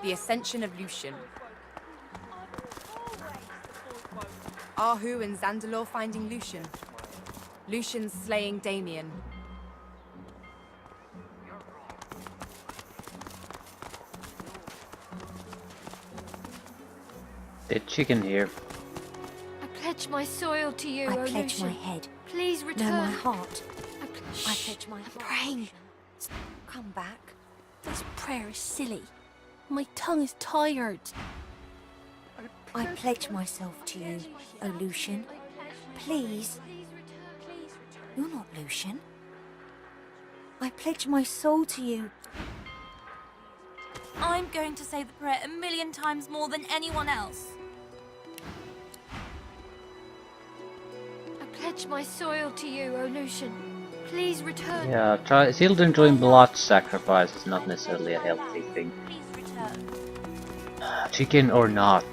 S17: The Ascension of Lucian. Ahu and Zandalor finding Lucian. Lucian slaying Damien.
S1: The chicken here.
S18: I pledge my soil to you,
S11: I
S18: O
S11: pledge
S18: Lucian.
S11: my head.
S18: Please return.
S11: No, my heart. I
S18: Shh,
S11: pledge my
S18: I'm
S11: heart.
S18: praying.
S11: Come back.
S18: This prayer is silly. My tongue is tired.
S11: I pledge myself to you, O Lucian. Please. You're not Lucian. I pledge my soul to you.
S18: I'm going to say the prayer 1,000,000 times more than anyone else. I pledge my soil to you, O Lucian. Please return.
S1: Yeah, children doing blood sacrifice is not necessarily a healthy thing.
S18: Please return.
S1: Chicken or not.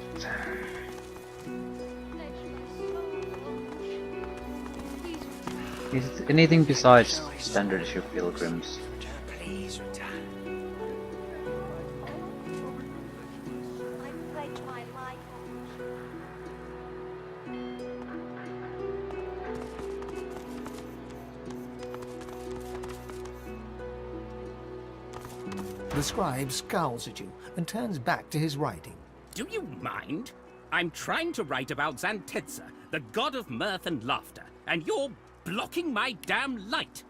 S1: Is it anything besides standard issue pilgrims?
S5: Please return.
S2: The scribe scowls at you and turns back to his writing.
S19: Do you mind? I'm trying to write about Xantetza, the god of mirth and laughter, and you're blocking my damn light.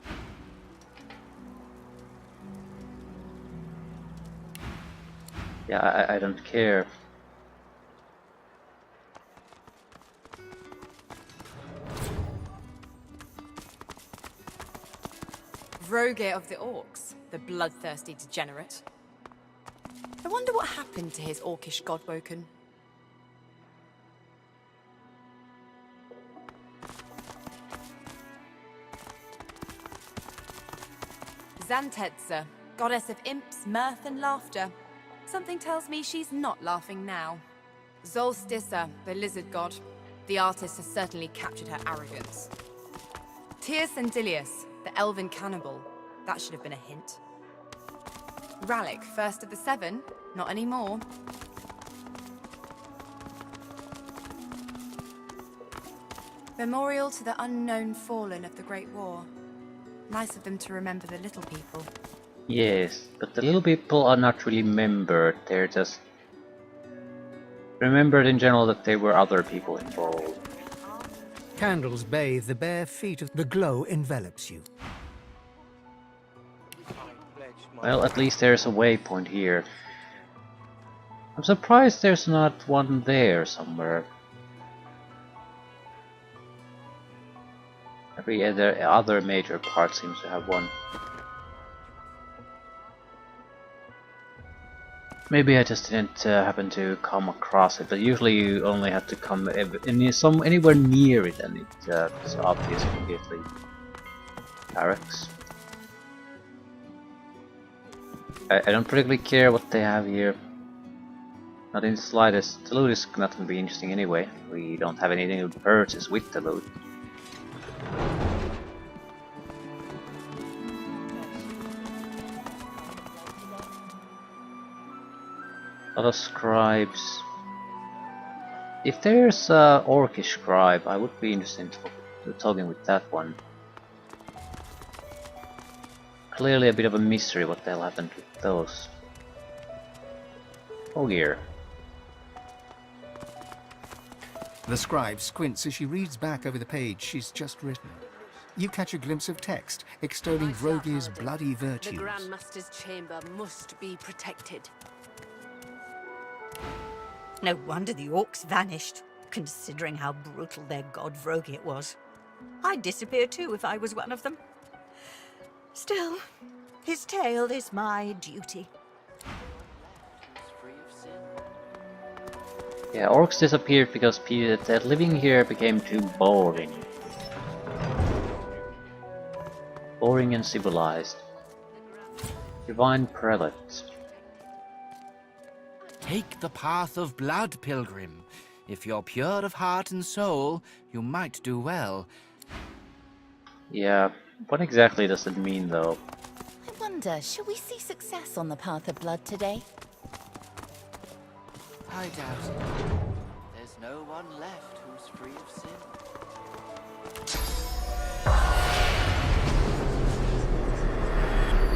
S1: Yeah, I don't care.
S17: Vroge of the Orcs, the bloodthirsty degenerate. I wonder what happened to his orcish godwoken. Xantetza, goddess of imps, mirth and laughter. Something tells me she's not laughing now. Zolstissa, the lizard god. The artist has certainly captured her arrogance. Tyr Sendilius, the elven cannibal. That should have been a hint. Rallic, first of the seven. Not anymore. Memorial to the unknown fallen of the Great War. Nice of them to remember the little people.
S1: Yes, but the little people are not really remembered, they're just remembered in general that there were other people involved.
S2: Candles bathe the bare feet of the glow envelops you.
S1: Well, at least there's a waypoint here. I'm surprised there's not one there somewhere. Every other major part seems to have one. Maybe I just didn't happen to come across it, but usually you only have to come anywhere near it and it's obvious immediately. Barracks. I don't particularly care what they have here. Not in the slightest. The loot is not going to be interesting anyway. We don't have anything to purchase with the loot. A lot of scribes. If there's a orcish scribe, I would be interested in talking with that one. Clearly a bit of a mystery what the hell happened with those. Oh dear.
S2: The scribe squints as she reads back over the page she's just written. You catch a glimpse of text extolling Vrogi's bloody virtues.
S20: The Grand Master's chamber must be protected.
S9: No wonder the orcs vanished, considering how brutal their god Vrogit was. I'd disappear too if I was one of them. Still, his tale is my duty.
S1: Yeah, orcs disappeared because that living here became too boring. Boring and civilized. Divine prelate.
S21: Take the path of blood, pilgrim. If you're pure of heart and soul, you might do well.
S1: Yeah, what exactly does it mean though?
S22: I wonder, shall we see success on the path of blood today?
S12: I doubt it. There's no one left who's free of sin.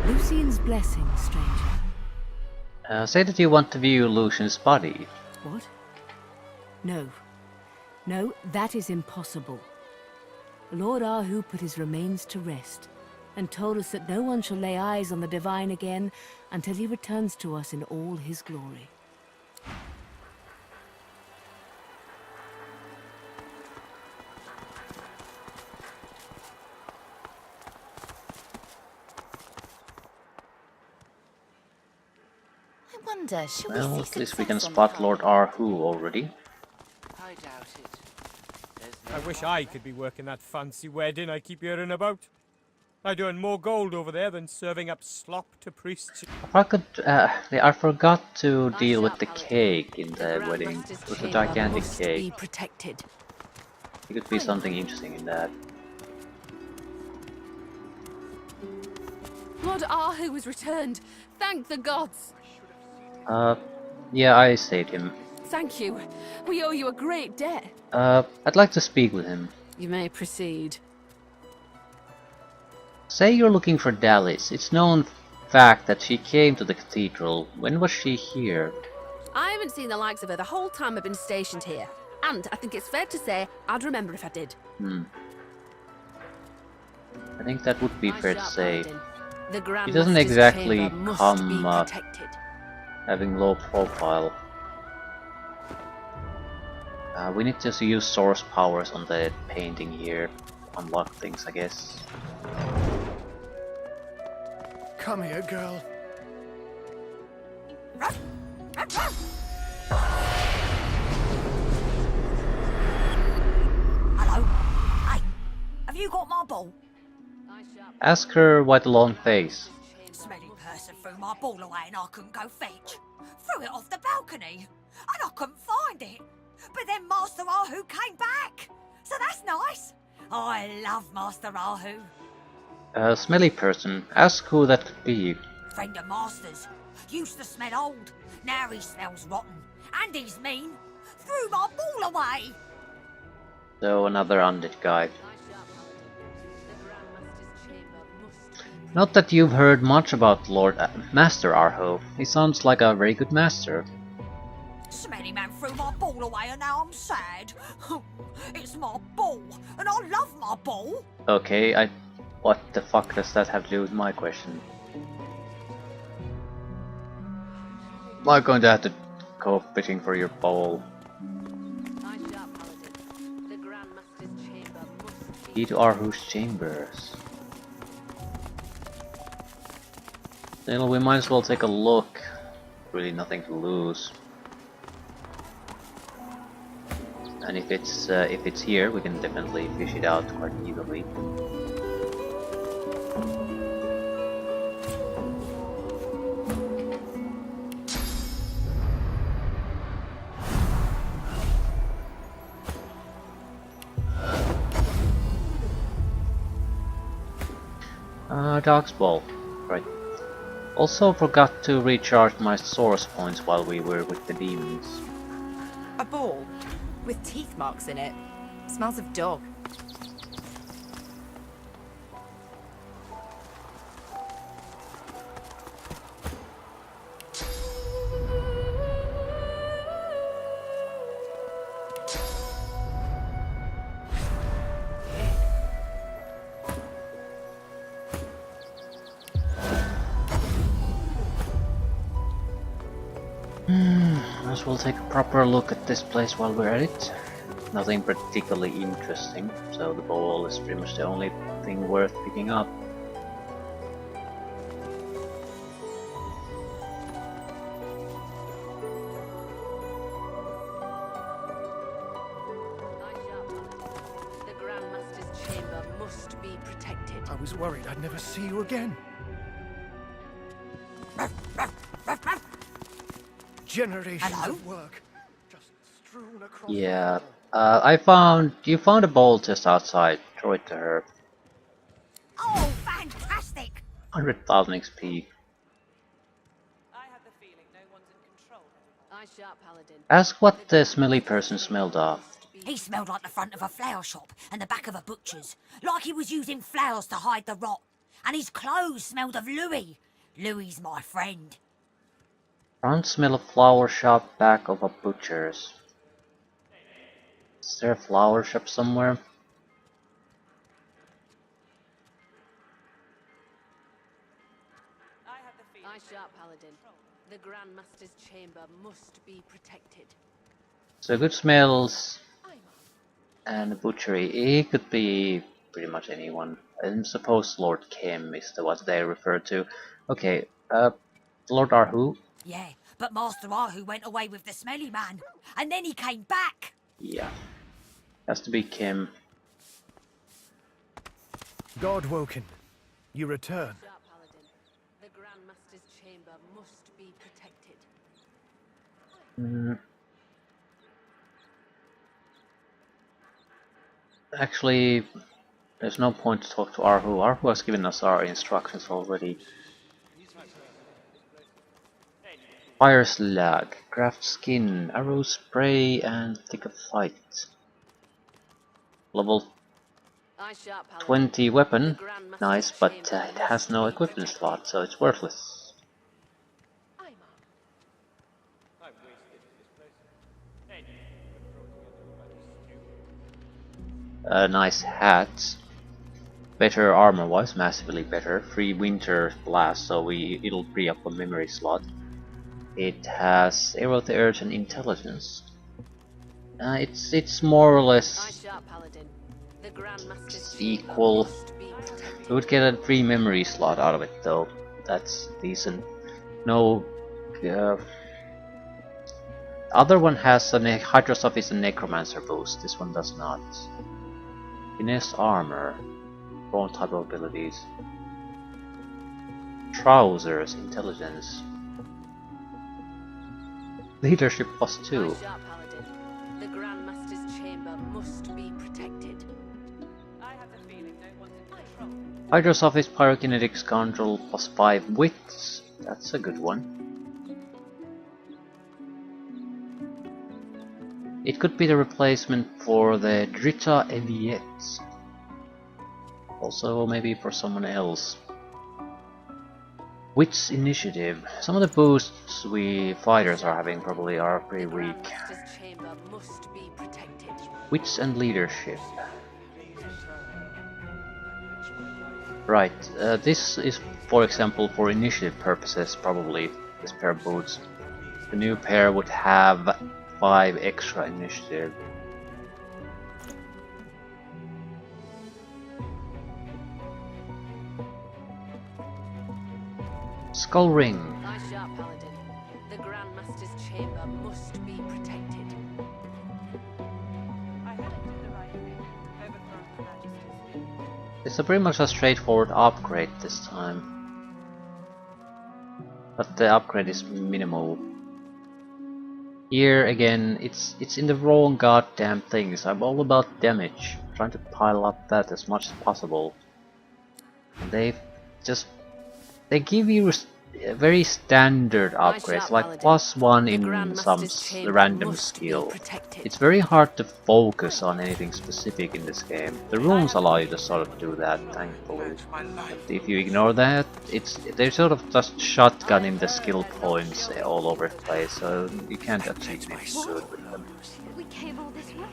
S13: Lucian's blessing, stranger.
S1: Say that you want to view Lucian's body.
S13: What? No. No, that is impossible. Lord Ahu put his remains to rest, and told us that no one shall lay eyes on the divine again until he returns to us in all his glory.
S22: I wonder, shall
S1: Well,
S22: we see
S1: at least we
S22: success
S1: can
S22: on the
S1: spot
S22: path?
S1: Lord Arhu already.
S12: I doubt it.
S10: I wish I could be working that fancy wedding I keep hearing about. I'd earn more gold over there than serving up slop to priests.
S1: I forgot to deal with the cake in the wedding. It was a gigantic cake.
S20: Be protected.
S1: There could be something interesting in that.
S20: Lord Ahu has returned. Thank the gods.
S1: Yeah, I saved him.
S20: Thank you. We owe you a great debt.
S1: I'd like to speak with him.
S20: You may proceed.
S1: Say you're looking for Dallis. It's known fact that she came to the cathedral. When was she here?
S20: I haven't seen the likes of her the whole time I've been stationed here. And I think it's fair to say I'd remember if I did.
S1: I think that would be fair to say.
S20: The Grand
S1: He doesn't
S20: Master's
S1: exactly
S20: chamber must
S1: come
S20: be protected.
S1: having low profile. We need to use source powers on the painting here. Unlock things, I guess.
S2: Come here, girl.
S9: Hello? Hey, have you got my ball?
S1: Ask her why the long face.
S9: Smelly person threw my ball away and I couldn't go fetch. Threw it off the balcony and I couldn't find it. But then Master Ahu came back. So that's nice. I love Master Ahu.
S1: Smelly person. Ask who that could be.
S9: Friend of Master's. Used to smell old. Now he smells rotten. And he's mean. Threw my ball away.
S1: So another undead guy. Not that you've heard much about Lord Master Arho. He sounds like a very good master.
S9: Smelly man threw my ball away and now I'm sad. It's my ball, and I love my ball.
S1: Okay, what the fuck does that have to do with my question? Am I going to have to go fishing for your bowl? Key to Arhu's chambers. Then we might as well take a look. Really nothing to lose. And if it's here, we can definitely fish it out quite easily. Dog's ball. Right. Also forgot to recharge my source points while we were with the demons.
S7: A ball with teeth marks in it. Smells of dog.
S1: Might as well take a proper look at this place while we're at it. Nothing particularly interesting, so the bowl is pretty much the only thing worth picking up.
S17: The Grandmaster's chamber must be protected.
S2: I was worried I'd never see you again. Generations of work just strewn across.
S1: Yeah, you found a bowl just outside. Throw it to her.
S9: Oh, fantastic!
S1: 100,000 XP.
S17: Eye sharp, Paladin.
S1: Ask what the smelly person smelled of.
S9: He smelled like the front of a flower shop and the back of a butcher's, like he was using flowers to hide the rot. And his clothes smelled of Louis. Louis's my friend.
S1: Front smell of flower shop, back of a butcher's. Is there a flower shop somewhere?
S17: Eye sharp, Paladin. The Grandmaster's chamber must be protected.
S1: So good smells and a butchery. It could be pretty much anyone. I suppose Lord Kim is the what they refer to. Okay, Lord Arhu.
S9: Yeah, but Master Ahu went away with the smelly man, and then he came back.
S1: Yeah, has to be Kim.
S2: God Woken, you return.
S17: The Grandmaster's chamber must be protected.
S1: Actually, there's no point to talk to Arhu. Arhu has given us our instructions already. Fire slag, craft skin, arrow spray, and thick of fight. Level 20 weapon, nice, but it has no equipment slot, so it's worthless. Nice hat. Better armor wise, massively better. Free winter blast, so it'll free up a memory slot. It has arrow to earth and intelligence. It's more or less equal. We would get a free memory slot out of it though. That's decent. No. Other one has a Hydrosophists and Necromancer boost. This one does not. Finesse armor. Wrong type of abilities. Trousers, intelligence. Leadership +2.
S17: The Grandmaster's chamber must be protected.
S1: Hydrosophist Pyrokinetics Control +5 wits. That's a good one. It could be the replacement for the Drita Eviets. Also maybe for someone else. Wits initiative. Some of the boosts we fighters are having probably are pretty weak. Wits and leadership. Right, this is for example for initiative purposes probably this pair of boots. The new pair would have 5 extra initiative. Skull ring.
S20: Nice shot, Paladin. The Grandmaster's chamber must be protected.
S1: It's a pretty much a straightforward upgrade this time. But the upgrade is minimal. Here again, it's in the wrong goddamn things. I'm all about damage, trying to pile up that as much as possible. And they give you very standard upgrades, like +1 in some random skill. It's very hard to focus on anything specific in this game. The runes allow you to sort of do that, thankfully. But if you ignore that, they're sort of just shotgunning the skill points all over the place, so you can't achieve anything good with them.
S8: We came all this way.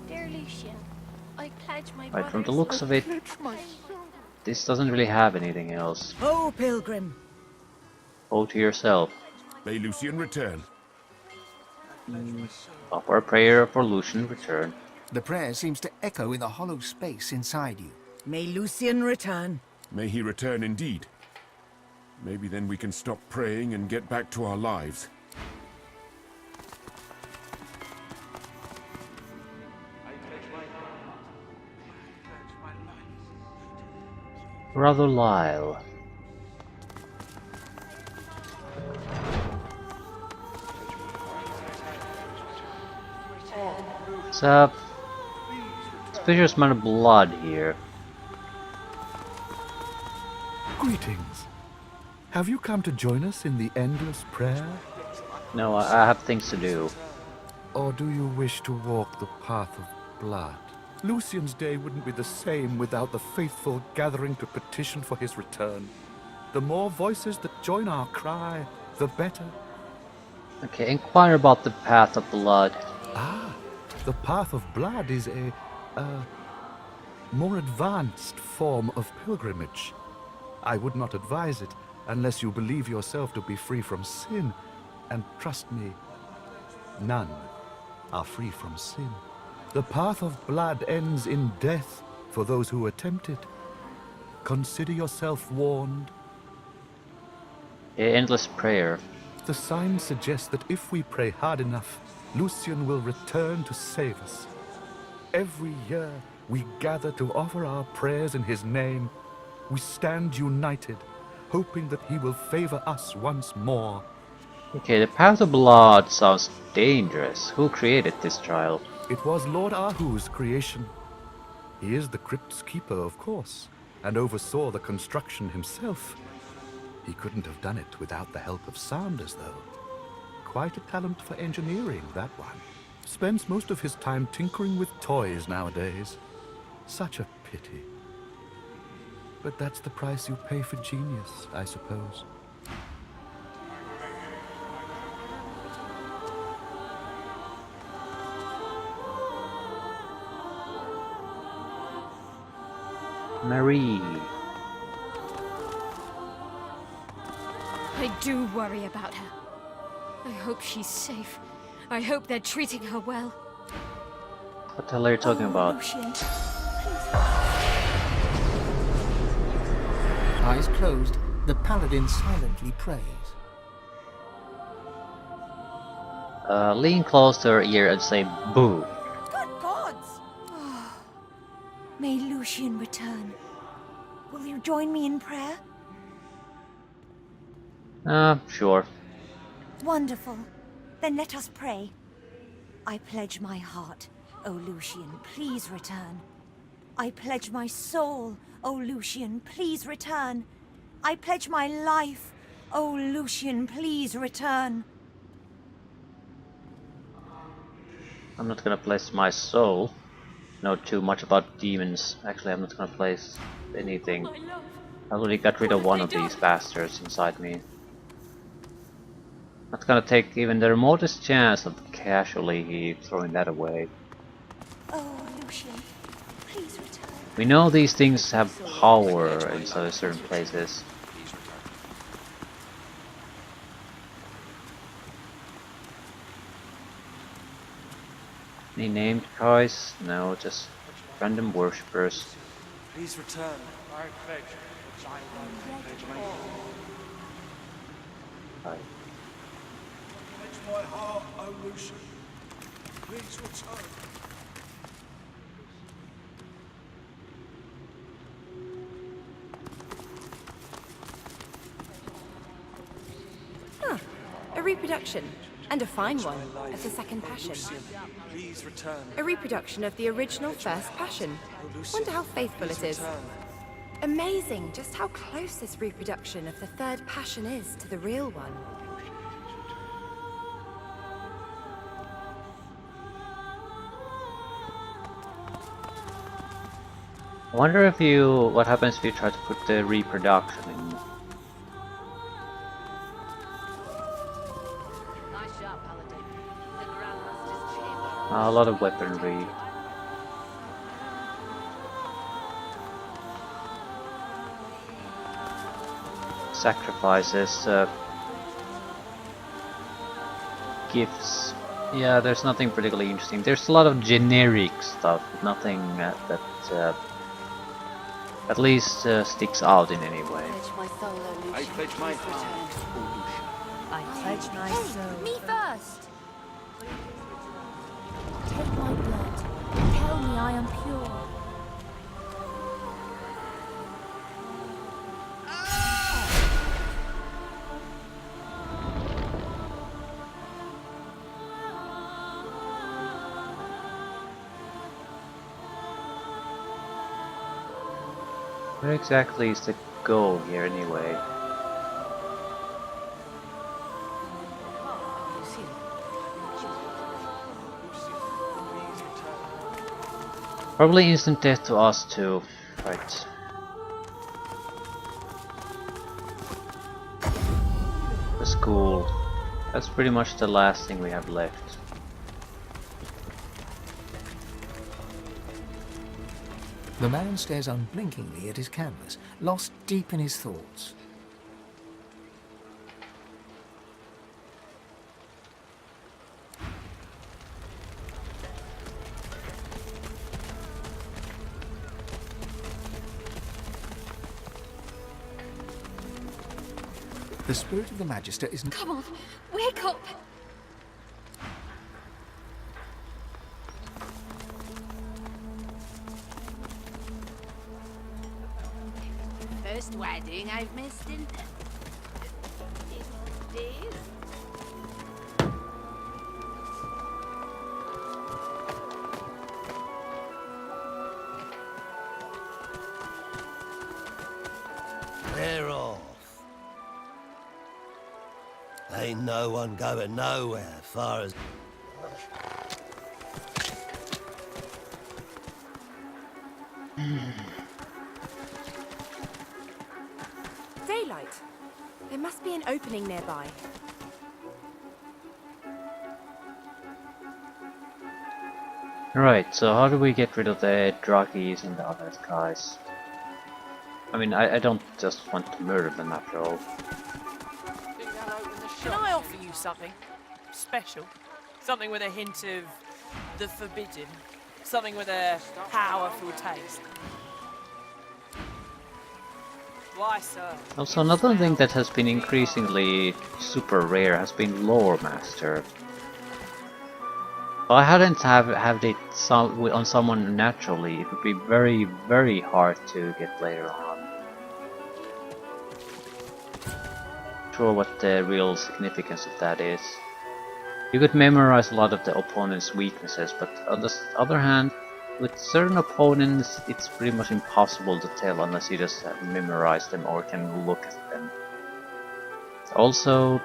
S8: Dear Lucian, I pledge my
S1: Right, from the looks of it, this doesn't really have anything else.
S11: Oh, Pilgrim!
S1: Go to yourself.
S4: May Lucian return.
S1: Offer a prayer for Lucian return.
S2: The prayer seems to echo in the hollow space inside you.
S11: May Lucian return.
S4: May he return indeed. Maybe then we can stop praying and get back to our lives.
S1: Brother Lyle. It's a suspicious amount of blood here.
S14: Greetings. Have you come to join us in the endless prayer?
S1: No, I have things to do.
S14: Or do you wish to walk the path of blood? Lucian's day wouldn't be the same without the faithful gathering to petition for his return. The more voices that join our cry, the better.
S1: Okay, inquire about the path of blood.
S14: Ah, the path of blood is a more advanced form of pilgrimage. I would not advise it unless you believe yourself to be free from sin. And trust me, none are free from sin. The path of blood ends in death for those who attempt it. Consider yourself warned.
S1: Endless prayer.
S14: The signs suggest that if we pray hard enough, Lucian will return to save us. Every year, we gather to offer our prayers in his name. We stand united, hoping that he will favor us once more.
S1: Okay, the path of blood sounds dangerous. Who created this trial?
S14: It was Lord Ahu's creation. He is the crypt's keeper, of course, and oversaw the construction himself. He couldn't have done it without the help of Sanders, though. Quite a talent for engineering, that one. Spends most of his time tinkering with toys nowadays. Such a pity. But that's the price you pay for genius, I suppose.
S1: Marie.
S23: I do worry about her. I hope she's safe. I hope they're treating her well.
S1: What the hell are you talking about?
S2: Eyes closed, the paladin silently prays.
S1: Lean close to her ear and say boo.
S22: Good gods! May Lucian return. Will you join me in prayer?
S1: Sure.
S22: Wonderful. Then let us pray. I pledge my heart, O Lucian, please return. I pledge my soul, O Lucian, please return. I pledge my life, O Lucian, please return.
S1: I'm not gonna place my soul. Know too much about demons. Actually, I'm not gonna place anything. I already got rid of one of these bastards inside me. Not gonna take even the remotest chance of casually throwing that away.
S22: Oh, Lucian, please return.
S1: We know these things have power in certain places. Any named guys? No, just random worshippers.
S12: Please return. I pledge my
S1: Right.
S12: Pledge my heart, O Lucian. Please return.
S17: Ah, a reproduction. And a fine one, of the Second Passion.
S12: Please return.
S17: A reproduction of the original First Passion. Wonder how faithful it is. Amazing just how close this reproduction of the Third Passion is to the real one.
S1: I wonder what happens if you try to put the reproduction in. A lot of weaponry. Sacrifices, gifts. Yeah, there's nothing particularly interesting. There's a lot of generic stuff, but nothing that at least sticks out in any way.
S12: I pledge my heart, O Lucian.
S18: I pledge my soul.
S8: Me first!
S18: Take my blood. Tell me I am pure.
S1: Where exactly is the goal here anyway? Probably instant death to us too, right? The school. That's pretty much the last thing we have left.
S2: The man stares unblinkingly at his canvas, lost deep in his thoughts. The spirit of the Magister is...
S23: Come on, wake up!
S9: First wedding I've missed in days.
S6: They're off. Ain't no one going nowhere, far as...
S17: Daylight. There must be an opening nearby.
S1: Right, so how do we get rid of the druggies and the other guys? I mean, I don't just want to murder them after all.
S15: Can I offer you something special? Something with a hint of the forbidden. Something with a powerful taste. Why, sir?
S1: Also, another thing that has been increasingly super rare has been Lore Master. If I hadn't have it on someone naturally, it would be very, very hard to get later on. Not sure what the real significance of that is. You could memorize a lot of the opponent's weaknesses, but on the other hand, with certain opponents, it's pretty much impossible to tell unless you just memorize them or can look at them. Also,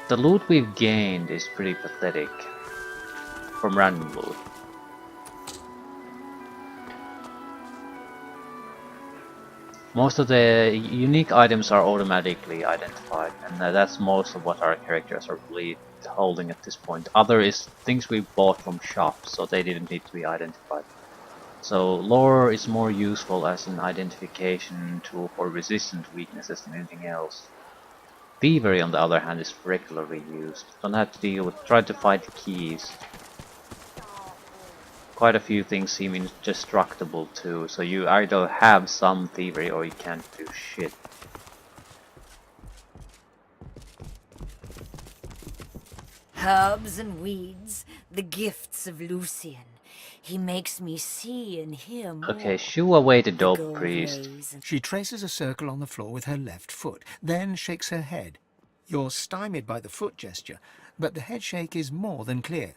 S1: the loot we've gained is pretty pathetic from random loot. Most of the unique items are automatically identified, and that's most of what our characters are really holding at this point. Other is things we bought from shops, so they didn't need to be identified. So lore is more useful as an identification tool for resistant weaknesses than anything else. Thievery, on the other hand, is regularly used. Don't have to deal with try to find keys. Quite a few things seem indestructible too, so you either have some thievery or you can't do shit.
S22: Herbs and weeds, the gifts of Lucian. He makes me see and hear more.
S1: Okay, shoo away the dope priest.
S2: She traces a circle on the floor with her left foot, then shakes her head. You're stymied by the foot gesture, but the head shake is more than clear.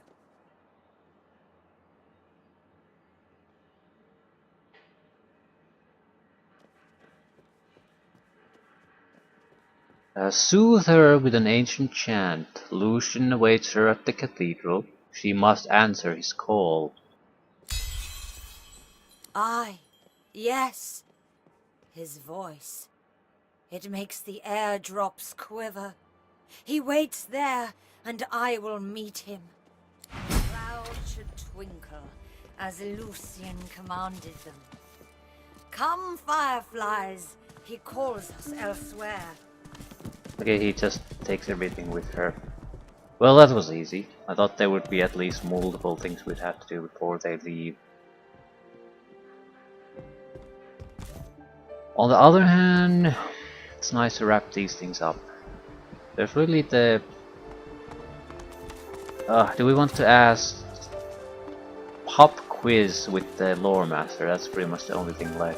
S1: Soothe her with an ancient chant. Lucian awaits her at the cathedral. She must answer his call.
S22: Aye, yes. His voice. It makes the airdrops quiver. He waits there, and I will meet him. Clouds should twinkle, as Lucian commanded them. Come, fireflies, he calls us elsewhere.
S1: Okay, he just takes everything with her. Well, that was easy. I thought there would be at least multiple things we'd have to do before they leave. On the other hand, it's nice to wrap these things up. There's really the... do we want to ask... Pop quiz with the lore master? That's pretty much the only thing left.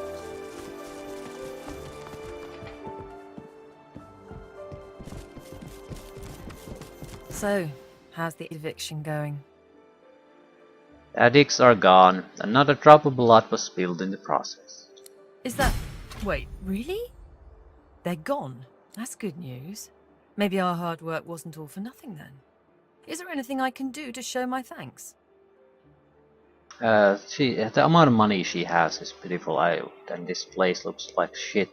S17: So, how's the eviction going?
S1: The addicts are gone, and not a drop of blood was spilled in the process.
S17: Is that... Wait, really? They're gone? That's good news. Maybe our hard work wasn't all for nothing then. Is there anything I can do to show my thanks?
S1: The amount of money she has is pitiful, and this place looks like shit.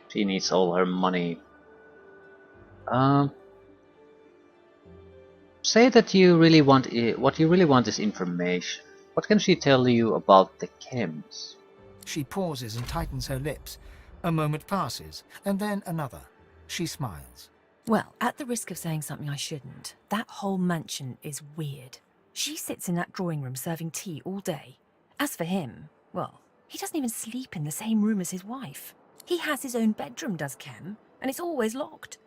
S1: She needs all her money. Say that you really want what you really want is information. What can she tell you about the chems?
S2: She pauses and tightens her lips. A moment passes, and then another. She smiles.
S17: Well, at the risk of saying something I shouldn't, that whole mansion is weird. She sits in that drawing room serving tea all day. As for him, well, he doesn't even sleep in the same room as his wife. He has his own bedroom, does Chem, and it's always locked.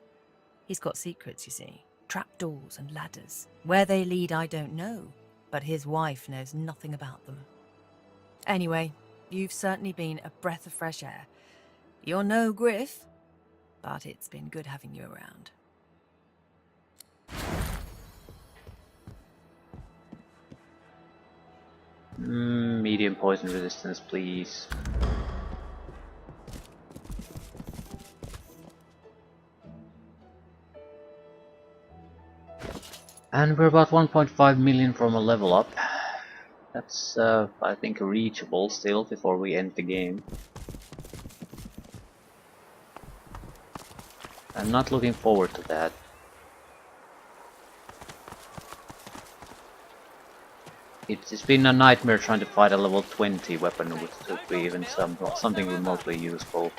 S17: He's got secrets, you see. Trapdoors and ladders. Where they lead, I don't know, but his wife knows nothing about them. Anyway, you've certainly been a breath of fresh air. You're no Griff, but it's been good having you around.
S1: Medium poison resistance, please. And we're about 1.5 million from a level up. That's, I think, reachable still before we end the game. I'm not looking forward to that. It's been a nightmare trying to fight a level 20 weapon which could be even something remotely useful.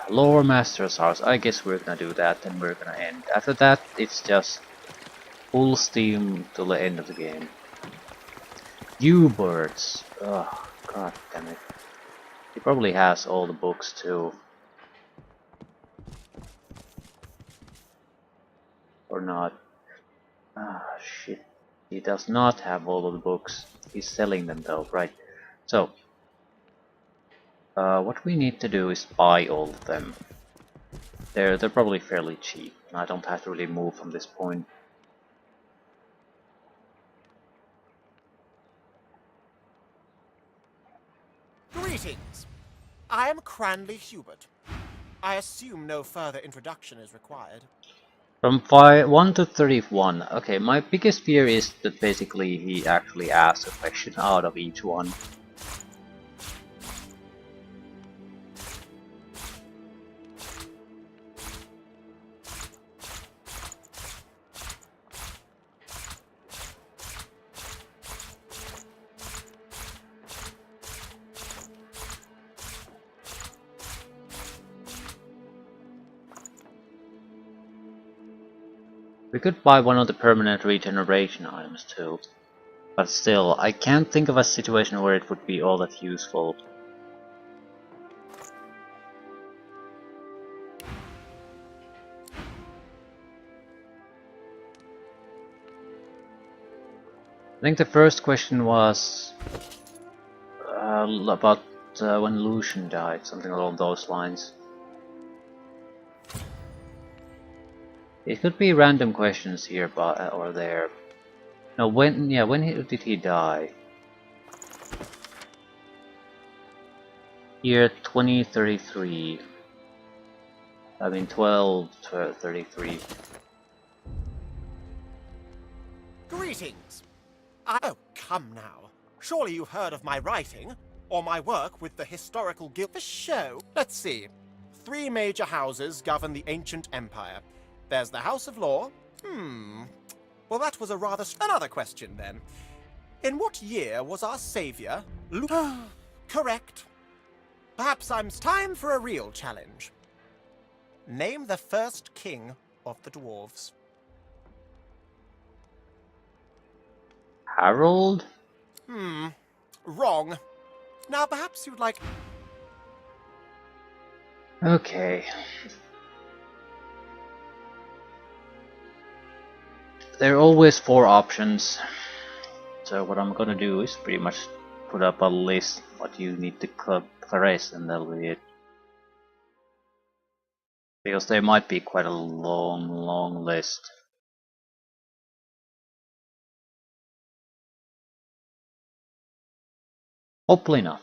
S1: Lore Master's House, I guess we're gonna do that and we're gonna end. After that, it's just full steam till the end of the game. You birds! Oh, god damn it. He probably has all the books too. Or not. Ah, shit. He does not have all of the books. He's selling them though, right. So, what we need to do is buy all of them. They're probably fairly cheap. I don't have to really move from this point.
S3: Greetings. I am Cranley Hubert. I assume no further introduction is required.
S1: From 1 to 31. Okay, my biggest fear is that basically he actually asks a question out of each one. We could buy one of the permanent regeneration items too. But still, I can't think of a situation where it would be all that useful. I think the first question was about when Lucian died, something along those lines. It could be random questions here or there. No, when did he die? Year 2033. I mean 1233.
S3: Greetings. Oh, come now. Surely you've heard of my writing, or my work with the Historical Guild. The show. Let's see. 3 major houses govern the ancient empire. There's the House of Law. Well, that was a rather... Another question, then. In what year was our savior... Correct. Perhaps it's time for a real challenge. Name the first king of the dwarves.
S1: Harold?
S3: Wrong. Now, perhaps you'd like...
S1: Okay. There are always 4 options. So what I'm gonna do is pretty much put up a list what you need to clarify, and that'll be it. Because there might be quite a long list. Hopefully not.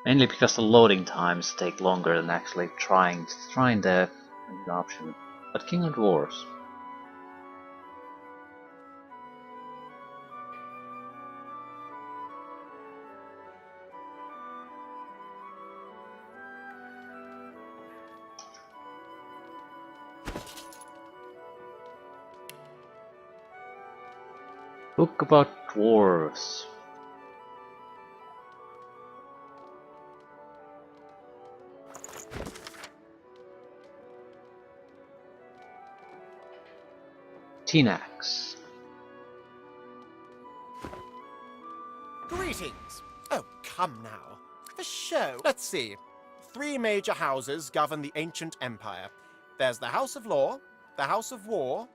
S1: Mainly because the loading times take longer than actually trying the option. But King of Dwarves. Book about dwarves. Tinax.
S3: Greetings. Oh, come now. The show. Let's see. 3 major houses govern the ancient empire. There's the House of Law, the House of War.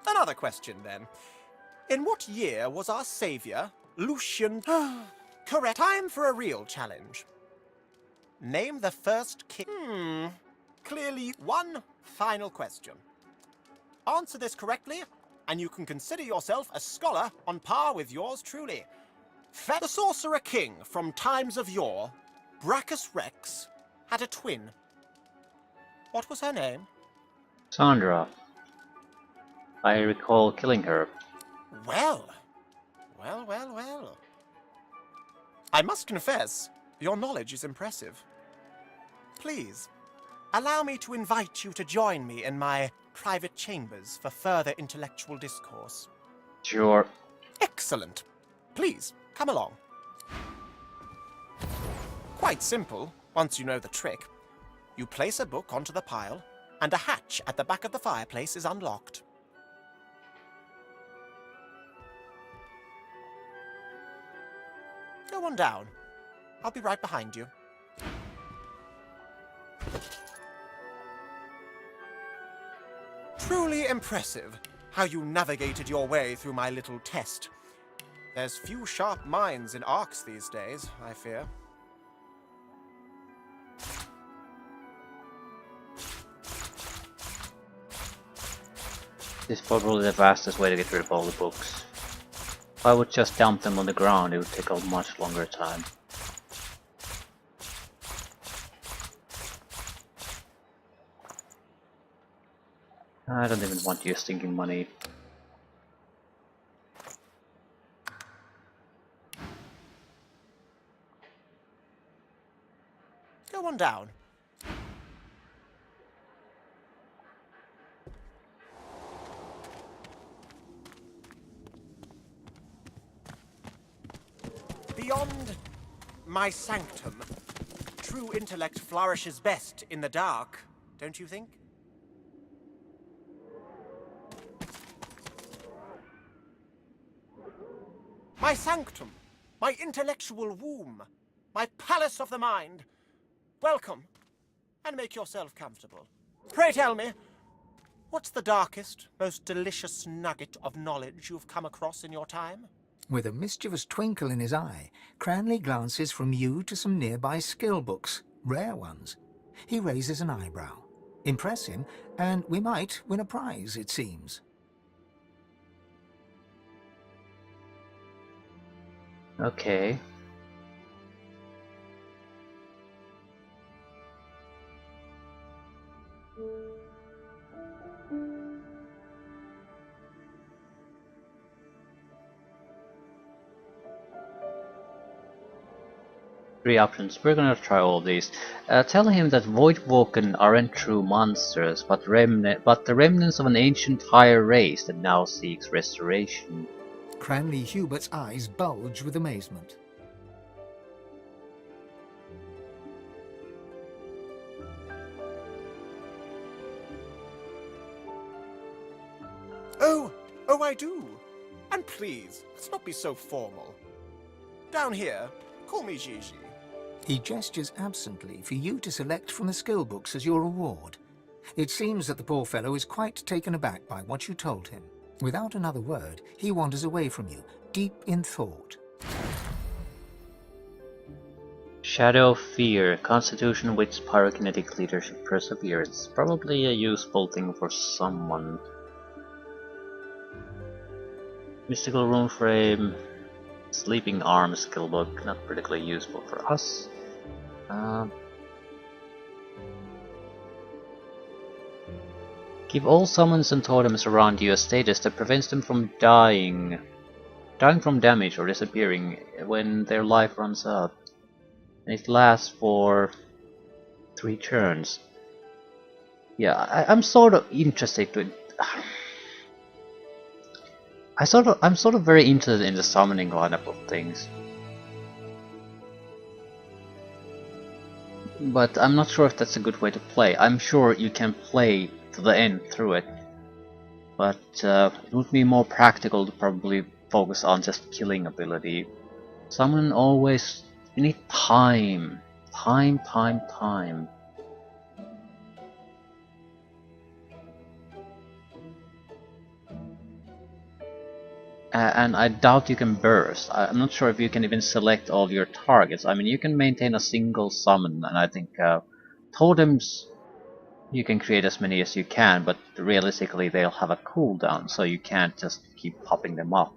S3: Another question, then. In what year was our savior, Lucian... Correct. Time for a real challenge. Name the first king... Clearly, one final question. Answer this correctly, and you can consider yourself a scholar on par with yours truly. The Sorcerer King from times of yore, Brachus Rex, had a twin. What was her name?
S1: Sandra. I recall killing her.
S3: Well. I must confess, your knowledge is impressive. Please, allow me to invite you to join me in my private chambers for further intellectual discourse.
S1: Sure.
S3: Excellent. Please, come along. Quite simple, once you know the trick. You place a book onto the pile, and a hatch at the back of the fireplace is unlocked. Go on down. I'll be right behind you. Truly impressive how you navigated your way through my little test. There's few sharp minds in arcs these days, I fear.
S1: This is probably the fastest way to get rid of all the books. If I would just dump them on the ground, it would take a much longer time. I don't even want your stinking money.
S3: Go on down. Beyond my sanctum, true intellect flourishes best in the dark, don't you think? My sanctum, my intellectual womb, my palace of the mind. Welcome, and make yourself comfortable. Pray tell me, what's the darkest, most delicious nugget of knowledge you've come across in your time?
S2: With a mischievous twinkle in his eye, Cranley glances from you to some nearby skill books, rare ones. He raises an eyebrow. Impress him, and we might win a prize, it seems.
S1: Okay. Three options. We're gonna try all these. Tell him that Voidwalken aren't true monsters, but the remnants of an ancient higher race that now seeks restoration.
S2: Cranley Hubert's eyes bulge with amazement.
S3: Oh, I do. And please, let's not be so formal. Down here, call me Gigi.
S2: He gestures absently for you to select from the skill books as your reward. It seems that the poor fellow is quite taken aback by what you told him. Without another word, he wanders away from you, deep in thought.
S1: Shadow of Fear, Constitution, Wits, Pyrokinetic, Leadership, Perseverance. Probably a useful thing for someone. Mystical Rune Frame, Sleeping Arm skill book, not particularly useful for us. Give all summons and totems around you a status that prevents them from dying from damage or disappearing when their life runs out. And it lasts for 3 turns. Yeah, I'm sort of interested to. I'm sort of very interested in the summoning lineup of things. But I'm not sure if that's a good way to play. I'm sure you can play to the end through it. But it would be more practical to probably focus on just killing ability. Summon always... you need time. Time. And I doubt you can burst. I'm not sure if you can even select all your targets. I mean, you can maintain a single summon, and I think totems you can create as many as you can, but realistically they'll have a cooldown, so you can't just keep popping them up.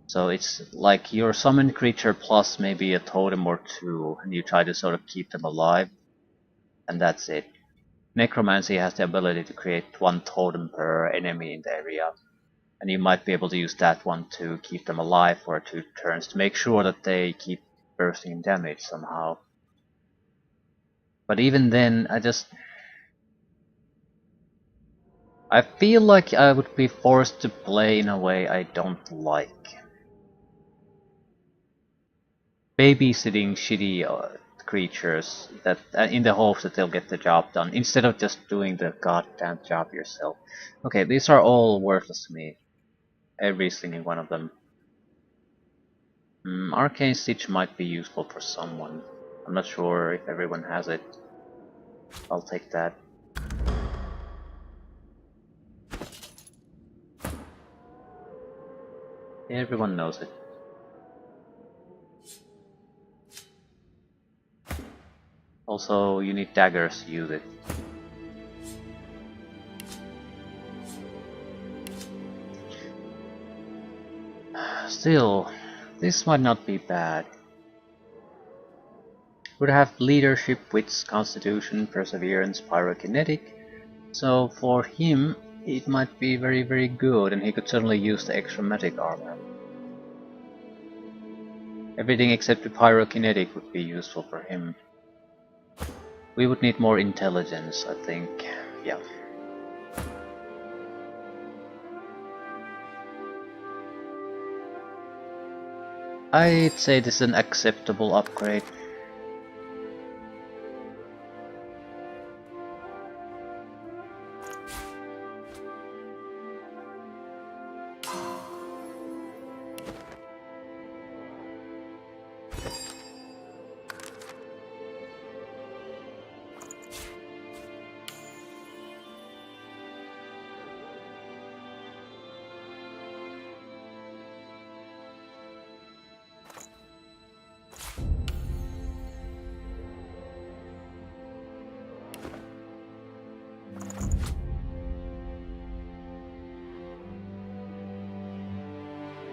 S1: So it's like your summoned creature plus maybe a totem or 2, and you try to sort of keep them alive, and that's it. Necromancy has the ability to create 1 totem per enemy in the area. And you might be able to use that one to keep them alive for 2 turns to make sure that they keep bursting damage somehow. But even then, I feel like I would be forced to play in a way I don't like. Babysitting shitty creatures that in the hopes that they'll get the job done, instead of just doing the goddamn job yourself. Okay, these are all worthless to me. Every single one of them. Arcane Stitch might be useful for someone. I'm not sure if everyone has it. I'll take that. Everyone knows it. Also, you need daggers to use it. Still, this might not be bad. Would have leadership, wits, constitution, perseverance, pyrokinetic, So for him, it might be very good, and he could certainly use the extra magic armor. Everything except the pyrokinetic would be useful for him. We would need more intelligence, I think. Yeah. I'd say this is an acceptable upgrade.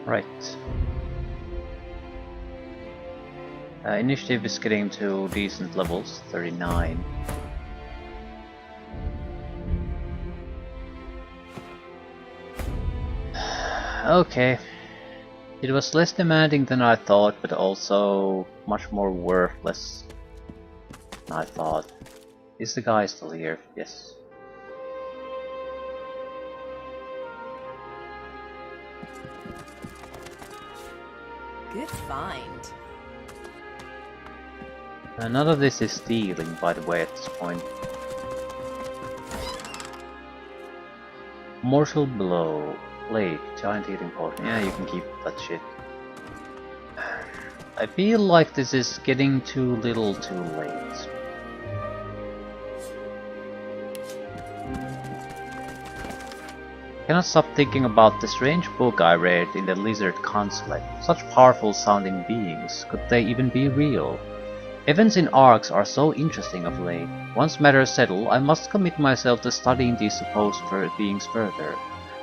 S1: Right. Initiative is getting to decent levels, 39. Okay. It was less demanding than I thought, but also much more worthless than I thought. Is the guy still here? Yes.
S7: Good find.
S1: None of this is stealing, by the way, at this point. Mortal blow. Blade. Giant healing potion. Yeah, you can keep that shit. I feel like this is getting too little too late. I cannot stop thinking about the strange book I read in the Lizard Consulate. Such powerful sounding beings. Could they even be real? Events in arcs are so interesting of late. Once matters settle, I must commit myself to studying these supposed beings further.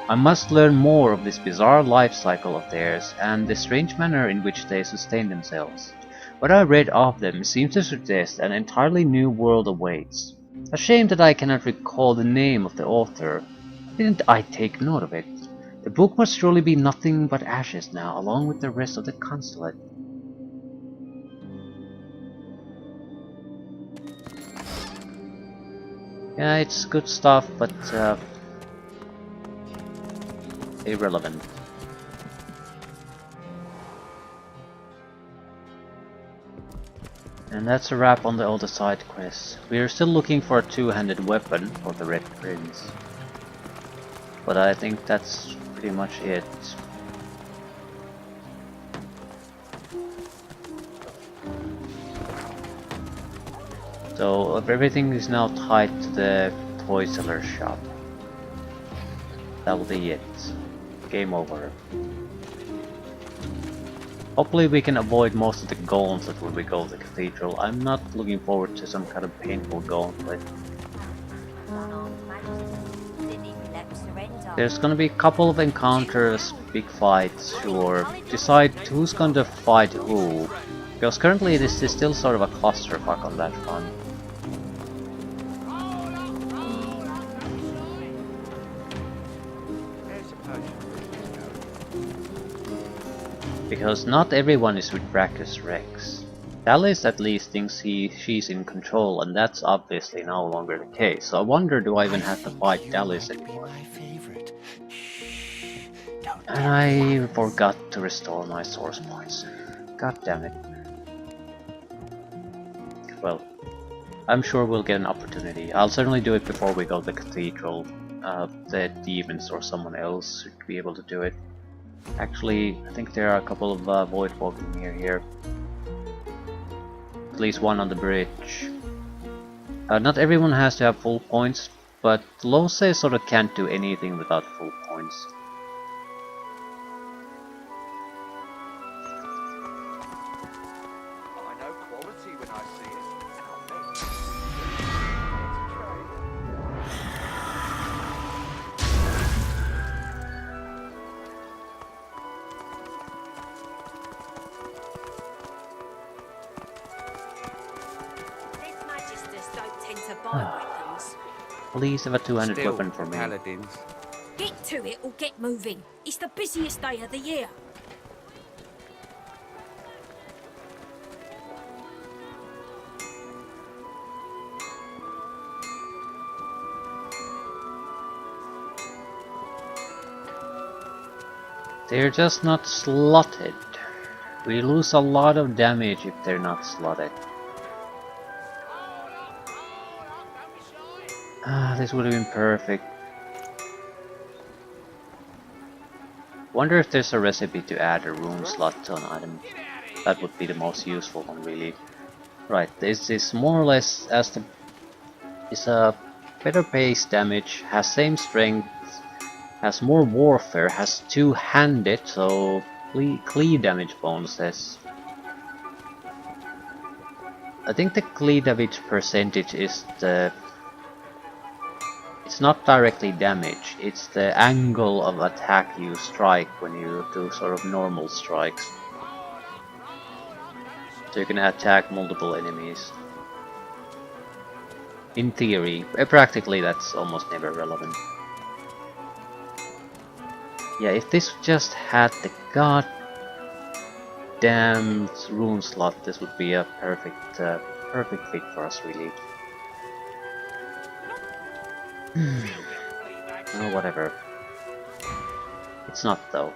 S1: I must learn more of this bizarre life cycle of theirs, and the strange manner in which they sustain themselves. What I read of them seems to suggest an entirely new world awaits. A shame that I cannot recall the name of the author. Didn't I take note of it? The book must surely be nothing but ashes now, along with the rest of the consulate. Yeah, it's good stuff, but irrelevant. And that's a wrap on the older side quests. We are still looking for a two-handed weapon for the Red Prince. But I think that's pretty much it. So everything is now tied to the toy seller shop. That will be it. Game over. Hopefully we can avoid most of the gauntlet when we go to the cathedral. I'm not looking forward to some kind of painful gauntlet. There's gonna be a couple of encounters, big fights, sure. Decide who's going to fight who. Because currently this is still sort of a clusterfuck on that front. Because not everyone is with Brachus Rex. Dallis at least thinks she's in control, and that's obviously no longer the case. So I wonder, do I even have to fight Dallis anymore? And I forgot to restore my source points. God damn it. Well, I'm sure we'll get an opportunity. I'll certainly do it before we go to the cathedral. The demons or someone else should be able to do it. Actually, I think there are a couple of void walking near here. At least one on the bridge. Not everyone has to have full points, but Lose sort of can't do anything without full points.
S12: I know quality when I see it.
S11: These magisters don't tend to buy weapons.
S1: Please have a two-handed
S21: Still,
S1: weapon for me.
S21: paladins.
S23: Get to it or get moving. It's the busiest day of the year.
S1: They're just not slotted. We lose a lot of damage if they're not slotted. Ah, this would have been perfect. Wonder if there's a recipe to add a rune slot to an item. That would be the most useful one, really. Right, this is more or less as the is a better base damage, has same strength, has more warfare, has two-handed, so cleave damage bonuses. I think the cleave damage percentage is the... It's not directly damage, it's the angle of attack you strike when you do sort of normal strikes. So you can attack multiple enemies. In theory, practically that's almost never relevant. Yeah, if this just had the goddamn rune slot, this would be a perfect fit for us, really. Oh, whatever. It's not, though.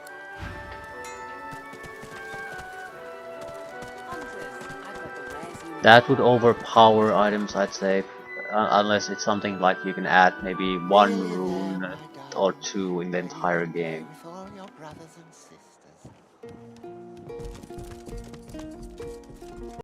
S1: That would overpower items, I'd say. Unless it's something like you can add maybe one rune or two in the entire game.